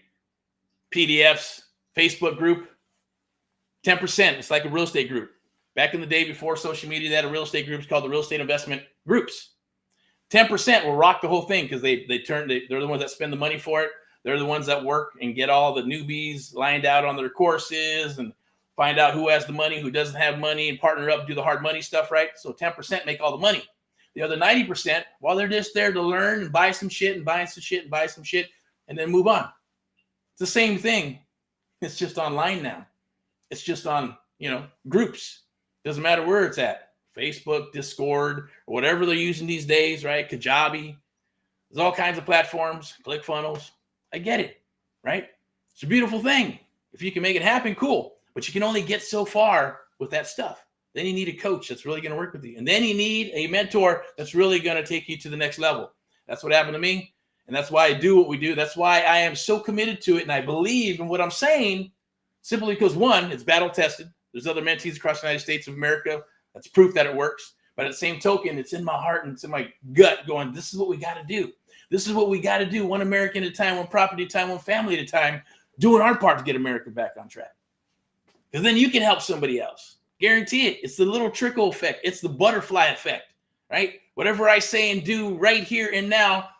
PDFs, Facebook group, 10%. It's like a real estate group. Back in the day before social media, they had a real estate group called the real estate investment groups. 10% will rock the whole thing because they're the ones that spend the money for it. They're the ones that work and get all the newbies lined out on their courses and find out who has the money, who doesn't have money, and partner up, do the hard money stuff, right? So 10% make all the money. The other 90%, well, they're just there to learn and buy some shit and buy some shit and buy some shit and then move on. It's the same thing. It's just online now. It's just on, groups. Doesn't matter where it's at. Facebook, Discord, or whatever they're using these days, right? Kajabi. There's all kinds of platforms, ClickFunnels. I get it, right? It's a beautiful thing. If you can make it happen, cool. But you can only get so far with that stuff. Then you need a coach that's really going to work with you. And then you need a mentor that's really going to take you to the next level. That's what happened to me. And that's why I do what we do. That's why I am so committed to it. And I believe in what I'm saying simply because, one, it's battle tested. There's other mentees across the United States of America. That's proof that it works. But at the same token, it's in my heart and it's in my gut going, this is what we got to do. This is what we got to do. One American at a time, one property at a time, one family at a time, doing our part to get America back on track. Because then you can help somebody else. Guarantee it. It's the little trickle effect. It's the butterfly effect, right? Whatever I say and do right here and now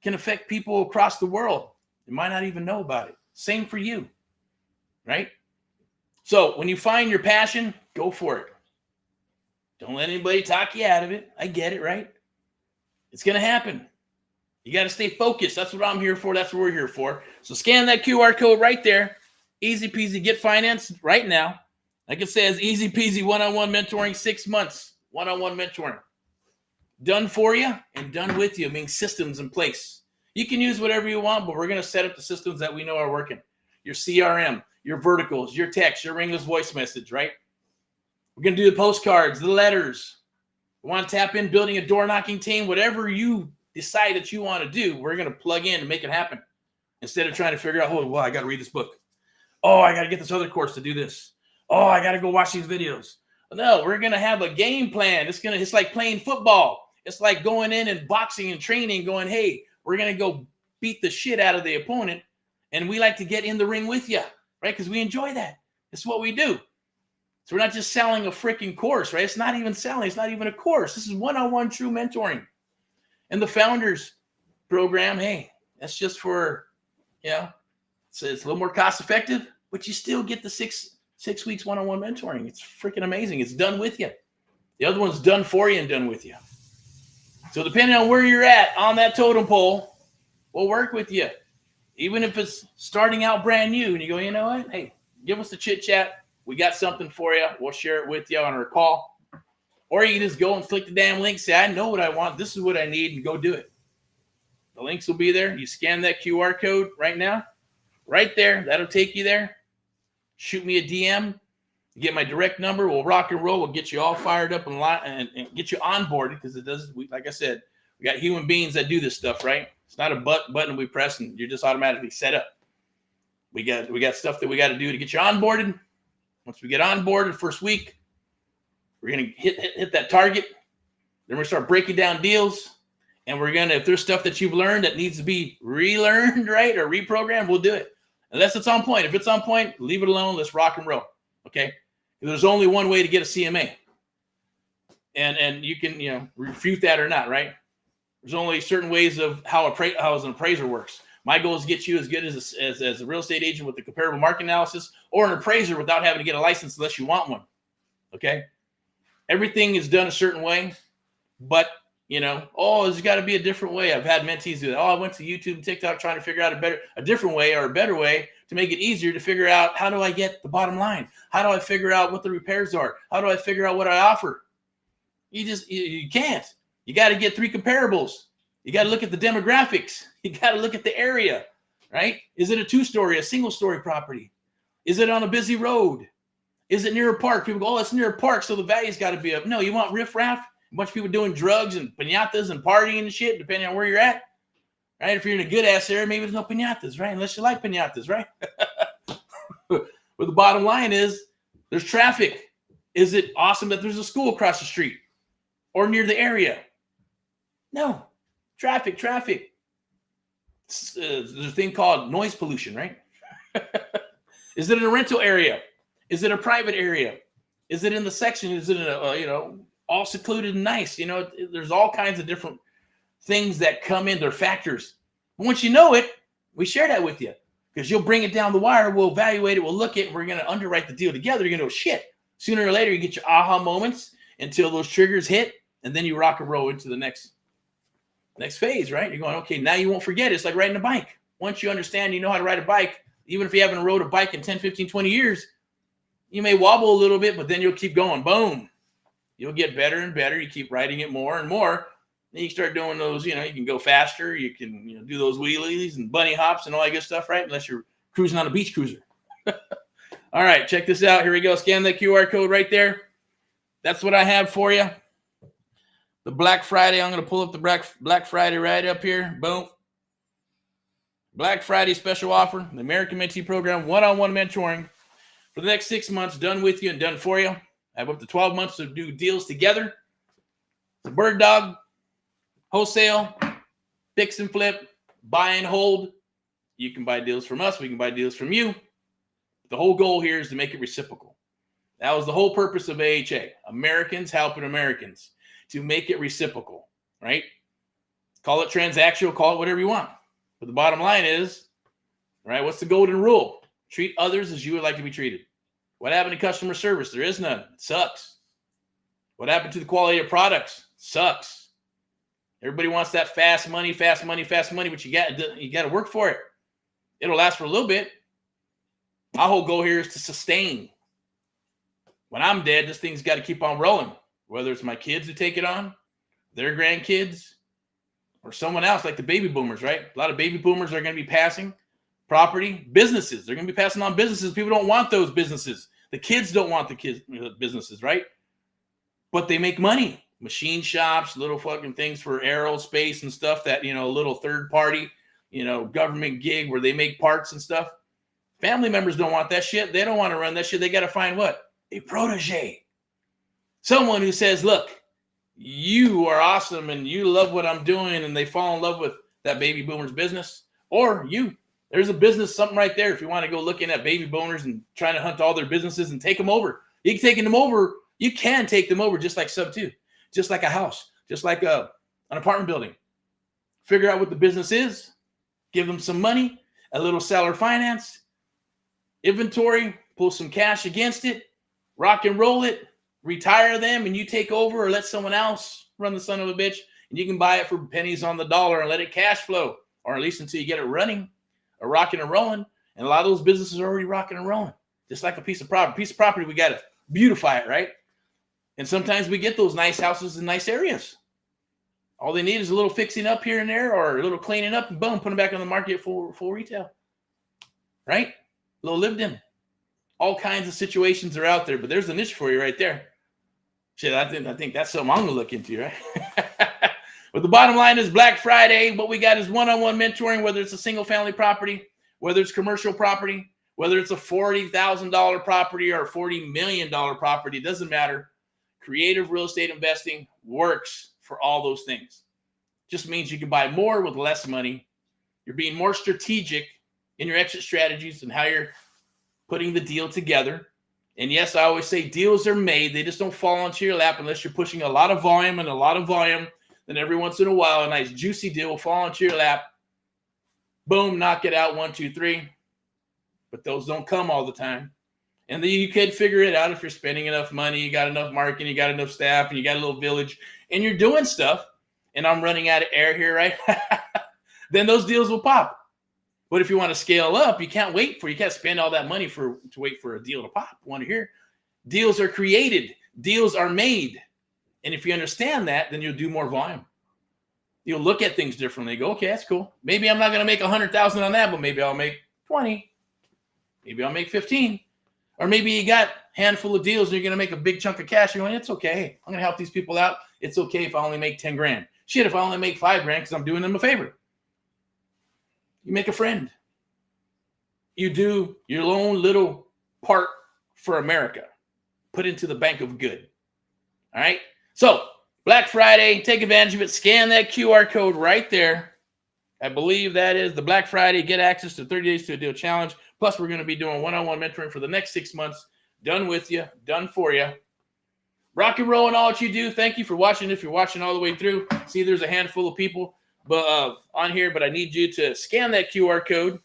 can affect people across the world. You might not even know about it. Same for you, right? So when you find your passion, go for it. Don't let anybody talk you out of it. I get it, right? It's going to happen. You got to stay focused. That's what I'm here for. That's what we're here for. So scan that QR code right there. Easy peasy, get financed right now. Like it says, easy peasy one-on-one mentoring, 6 months, one-on-one mentoring. Done for you and done with you, meaning systems in place. You can use whatever you want, but we're going to set up the systems that we know are working. Your CRM, your verticals, your text, your English voice message, right? We're going to do the postcards, the letters. We want to tap in building a door knocking team. Whatever you decide that you want to do, we're going to plug in and make it happen. Instead of trying to figure out, oh, well, I got to read this book. Oh, I got to get this other course to do this. Oh, I got to go watch these videos. No, we're going to have a game plan. It's like playing football. It's like going in and boxing and training, going, hey, we're going to go beat the shit out of the opponent. And we like to get in the ring with you, right? Because we enjoy that. It's what we do. So we're not just selling a freaking course, right? It's not even selling. It's not even a course. This is one-on-one true mentoring. And the Founders Program, hey, that's just for, it's a little more cost effective, but you still get the six weeks one-on-one mentoring. It's freaking amazing. It's done with you. The other one's done for you and done with you. So depending on where you're at on that totem pole, we'll work with you. Even if it's starting out brand new and you go, you know what? Hey, give us a chit chat. We got something for you. We'll share it with you on our call. Or you can just go and click the damn link, say, I know what I want. This is what I need, and go do it. The links will be there. You scan that QR code right now. Right there. That'll take you there. Shoot me a DM. Get my direct number. We'll rock and roll. We'll get you all fired up and get you onboarded because it does. Like I said, we got human beings that do this stuff, right? It's not a button we press and you're just automatically set up. We got stuff that we got to do to get you onboarded. Once we get onboarded, first week, we're gonna hit that target. Then we're gonna start breaking down deals, and we're gonna, if there's stuff that you've learned that needs to be relearned, right, or reprogrammed, we'll do it. Unless it's on point. If it's on point, leave it alone. Let's rock and roll. Okay. There's only one way to get a CMA, and you can refute that or not, right? There's only certain ways of how an appraiser works. My goal is to get you as good as a real estate agent with the comparable market analysis, or an appraiser without having to get a license unless you want one. Okay. Everything is done a certain way, but there's got to be a different way. I've had mentees do that. Oh, I went to YouTube and TikTok trying to figure out a different way or a better way to make it easier to figure out, how do I get the bottom line? How do I figure out what the repairs are? How do I figure out what I offer? You can't. You got to get 3 comparables. You got to look at the demographics. You got to look at the area, right? Is it a 2-story, a single-story property? Is it on a busy road? Is it near a park? People go, oh, it's near a park, so the value's got to be up. No, you want riffraff? A bunch of people doing drugs and piñatas and partying and shit, depending on where you're at, right? If you're in a good-ass area, maybe there's no piñatas, right? Unless you like piñatas, right? But the bottom line is there's traffic. Is it awesome that there's a school across the street or near the area? No. Traffic. There's a thing called noise pollution, right? Is it in a rental area? Is it a private area? Is it in the section? Is it in a, all secluded and nice? There's all kinds of different things that come in. They're factors. But once you know it, we share that with you because you'll bring it down the wire. We'll evaluate it. We'll look at it. We're going to underwrite the deal together. You're going to go, shit. Sooner or later, you get your aha moments until those triggers hit, and then you rock and roll into the next phase, right? You're going, okay, now you won't forget. It's like riding a bike. Once you understand, you know how to ride a bike, even if you haven't rode a bike in 10, 15, 20 years, you may wobble a little bit, but then you'll keep going. Boom. You'll get better and better. You keep riding it more and more. Then you start doing those, you can go faster. You can do those wheelies and bunny hops and all that good stuff, right? Unless you're cruising on a beach cruiser. All right, check this out. Here we go. Scan that QR code right there. That's what I have for you. The Black Friday. I'm going to pull up the Black Friday right up here. Boom. Black Friday special offer. The American Mentee Program. One-on-one mentoring for the next 6 months. Done with you and done for you. I have up to 12 months to do deals together. It's a bird dog. Wholesale. Fix and flip. Buy and hold. You can buy deals from us. We can buy deals from you. The whole goal here is to make it reciprocal. That was the whole purpose of AHA. Americans helping Americans, to make it reciprocal, right? Call it transactional, call it whatever you want. But the bottom line is, right, what's the golden rule? Treat others as you would like to be treated. What happened to customer service? There is none. It sucks. What happened to the quality of products? Sucks. Everybody wants that fast money, but you got to work for it. It'll last for a little bit. My whole goal here is to sustain. When I'm dead, this thing's got to keep on rolling. Whether it's my kids who take it on, their grandkids, or someone else like the baby boomers, right? A lot of baby boomers are going to be passing property, businesses. They're going to be passing on businesses. People don't want those businesses. The kids don't want the businesses, right? But they make money. Machine shops, little fucking things for aerospace and stuff that, a little third party, government gig where they make parts and stuff. Family members don't want that shit. They don't want to run that shit. They got to find what? A protege. Someone who says, look, you are awesome and you love what I'm doing, and they fall in love with that baby boomer's business. Or there's a business, something right there. If you want to go looking at baby boomers and trying to hunt all their businesses and take them over. You can take them over just like Sub-2, just like a house, just like an apartment building. Figure out what the business is, give them some money, a little seller finance, inventory, pull some cash against it, rock and roll it, retire them, and you take over or let someone else run the son of a bitch, and you can buy it for pennies on the dollar and let it cash flow, or at least until you get it running or rocking and rolling. And a lot of those businesses are already rocking and rolling, just like a piece of property. We got to beautify it, right? And sometimes we get those nice houses in nice areas. All they need is a little fixing up here and there, or a little cleaning up, and boom, put them back on the market for full retail, right? A little lived in. All kinds of situations are out there, but there's a niche for you right there. Shit, I think that's something I'm going to look into, right? But the bottom line is Black Friday. What we got is one-on-one mentoring, whether it's a single-family property, whether it's commercial property, whether it's a $40,000 property or a $40 million property. It doesn't matter. Creative real estate investing works for all those things. Just means you can buy more with less money. You're being more strategic in your exit strategies and how you're putting the deal together. And yes, I always say deals are made. They just don't fall onto your lap unless you're pushing a lot of volume. Then every once in a while, a nice juicy deal will fall onto your lap. Boom, knock it out, 1, 2, 3. But those don't come all the time. And then you can figure it out if you're spending enough money, you got enough marketing, you got enough staff, and you got a little village, and you're doing stuff. And I'm running out of air here, right? Then those deals will pop. But if you want to scale up, you can't spend all that money to wait for a deal to pop. Want to hear? Deals are created. Deals are made. And if you understand that, then you'll do more volume. You'll look at things differently. Go, okay, that's cool. Maybe I'm not going to make 100,000 on that, but maybe I'll make 20. Maybe I'll make 15. Or maybe you got a handful of deals and you're going to make a big chunk of cash. You're going, it's okay. I'm going to help these people out. It's okay if I only make 10 grand. Shit, if I only make 5 grand because I'm doing them a favor. You make a friend. You do your own little part for America, put into the bank of good. All right. So Black Friday, take advantage of it. Scan that QR code right there. I believe that is the Black Friday. Get access to 30 days to a deal challenge. Plus, we're going to be doing one-on-one mentoring for the next 6 months. Done with you, done for you. Rock and roll in all that you do. Thank you for watching. If you're watching all the way through, see there's a handful of people on here, but I need you to scan that QR code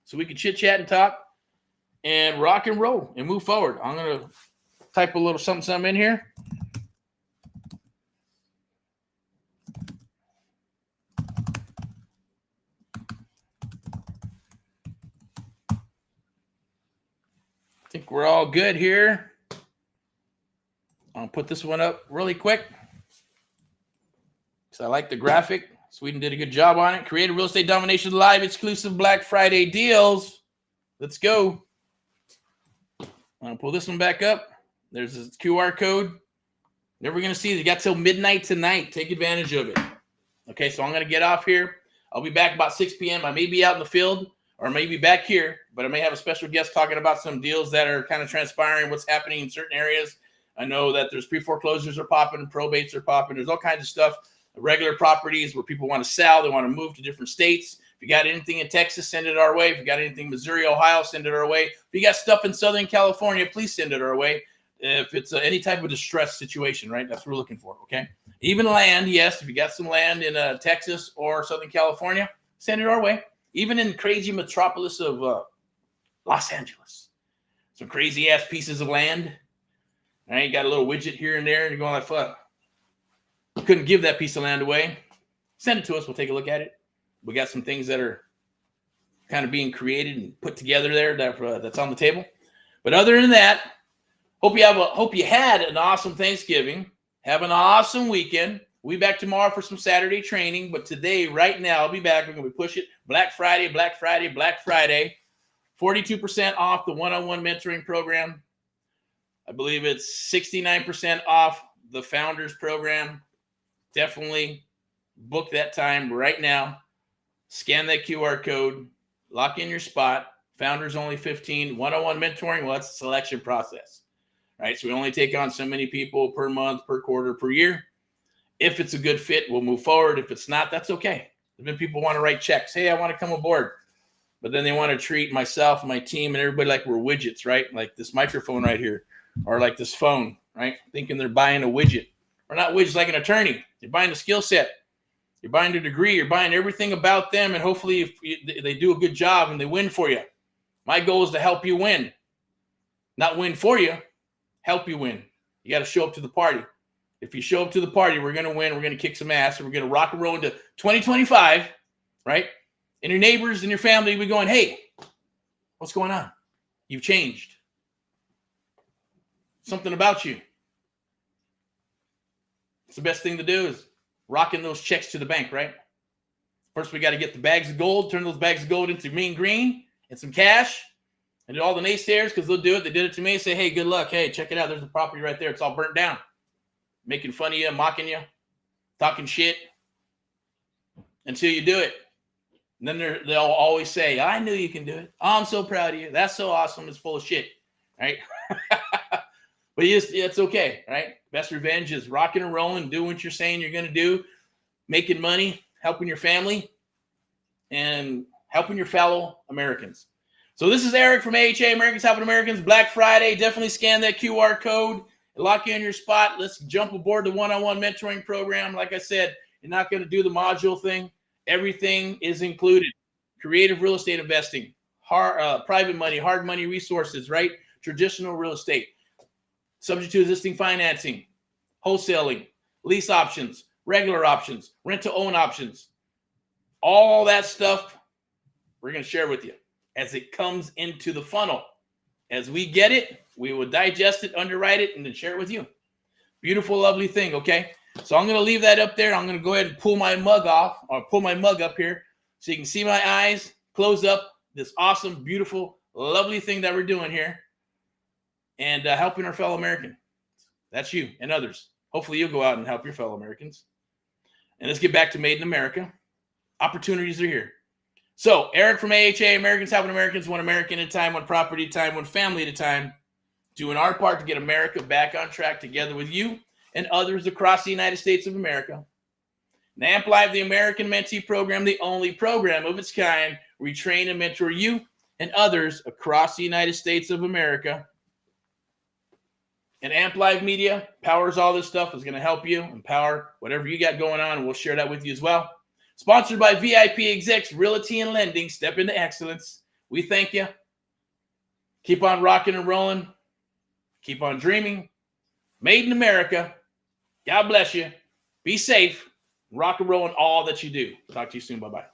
so we can chit chat and talk and rock and roll and move forward. I'm going to type a little something in here. I think we're all good here. I'll put this one up really quick because I like the graphic. Sweden did a good job on it. Creative Real Estate Domination Live exclusive Black Friday deals. Let's go. I'll pull this one back up. There's a QR code. Never going to see it. You got till midnight tonight. Take advantage of it. Okay, so I'm going to get off here. I'll be back about 6 p.m. I may be out in the field or maybe back here, but I may have a special guest talking about some deals that are kind of transpiring, what's happening in certain areas. I know that there's pre-foreclosures are popping, probates are popping. There's all kinds of stuff, regular properties where people want to sell. They want to move to different states. If you got anything in Texas, send it our way. If you got anything in Missouri, Ohio, send it our way. If you got stuff in Southern California, please send it our way. If it's any type of distress situation, right? That's what we're looking for, okay? Even land, yes. If you got some land in Texas or Southern California, send it our way. Even in crazy metropolis of Los Angeles. Some crazy-ass pieces of land. All right, you got a little widget here and there, and you're going like, fuck. Couldn't give that piece of land away. Send it to us. We'll take a look at it. We got some things that are kind of being created and put together there that's on the table. But other than that, hope you had an awesome Thanksgiving. Have an awesome weekend. We'll be back tomorrow for some Saturday training. But today, right now, I'll be back. We're going to push it. Black Friday, Black Friday, Black Friday. 42% off the one-on-one mentoring program. I believe it's 69% off the Founders Program. Definitely book that time right now. Scan that QR code. Lock in your spot. Founders only 15. One-on-one mentoring, well, that's a selection process. All right, so we only take on so many people per month, per quarter, per year. If it's a good fit, we'll move forward. If it's not, that's okay. There's been people want to write checks. Hey, I want to come aboard. But then they want to treat myself and my team and everybody like we're widgets, right? Like this microphone right here or like this phone, right? Thinking they're buying a widget. We're not widgets like an attorney. You're buying a skill set. You're buying a degree. You're buying everything about them. And hopefully if they do a good job and they win for you. My goal is to help you win. Not win for you. Help you win. You got to show up to the party. If you show up to the party, we're going to win. We're going to kick some ass. And we're going to rock and roll into 2025, right? And your neighbors and your family will be going, hey, what's going on? You've changed. Something about you. It's the best thing to do is rocking those checks to the bank, right? First, we got to get the bags of gold, turn those bags of gold into mean green and some cash. And all the naysayers, because they'll do it. They did it to me. Say, hey, good luck. Hey, check it out. There's a property right there. It's all burnt down. Making fun of you, mocking you, talking shit until you do it. And then they'll always say, I knew you can do it. Oh, I'm so proud of you. That's so awesome. It's full of shit, right? But it's okay, right? Best revenge is rocking and rolling, doing what you're saying you're going to do, making money, helping your family, and helping your fellow Americans. So this is Erick from AHA, Americans Helping Americans, Black Friday. Definitely scan that QR code and lock you in your spot. Let's jump aboard the one-on-one mentoring program. Like I said, you're not going to do the module thing. Everything is included. Creative real estate investing, private money, hard money resources, right? Traditional real estate, subject to existing financing, wholesaling, lease options, regular options, rent-to-own options. All that stuff we're going to share with you as it comes into the funnel. As we get it, we will digest it, underwrite it, and then share it with you. Beautiful, lovely thing, okay? So I'm going to leave that up there. I'm going to go ahead and pull my mug off, or pull my mug up here so you can see my eyes, close up this awesome, beautiful, lovely thing that we're doing here and helping our fellow American. That's you and others. Hopefully you'll go out and help your fellow Americans. And let's get back to Made in America. Opportunities are here. So, Eric from AHA, Americans Helping Americans, one American at a time, one property at a time, one family at a time, doing our part to get America back on track together with you and others across the United States of America. And AMP Live, the American Mentee Program, the only program of its kind, where we train and mentor you and others across the United States of America. And AMP Live Media powers all this stuff, is going to help you empower whatever you got going on, and we'll share that with you as well. Sponsored by VIP Execs, Realty and Lending, Step into Excellence. We thank you. Keep on rocking and rolling. Keep on dreaming. Made in America. God bless you. Be safe. Rock and roll in all that you do. Talk to you soon. Bye-bye.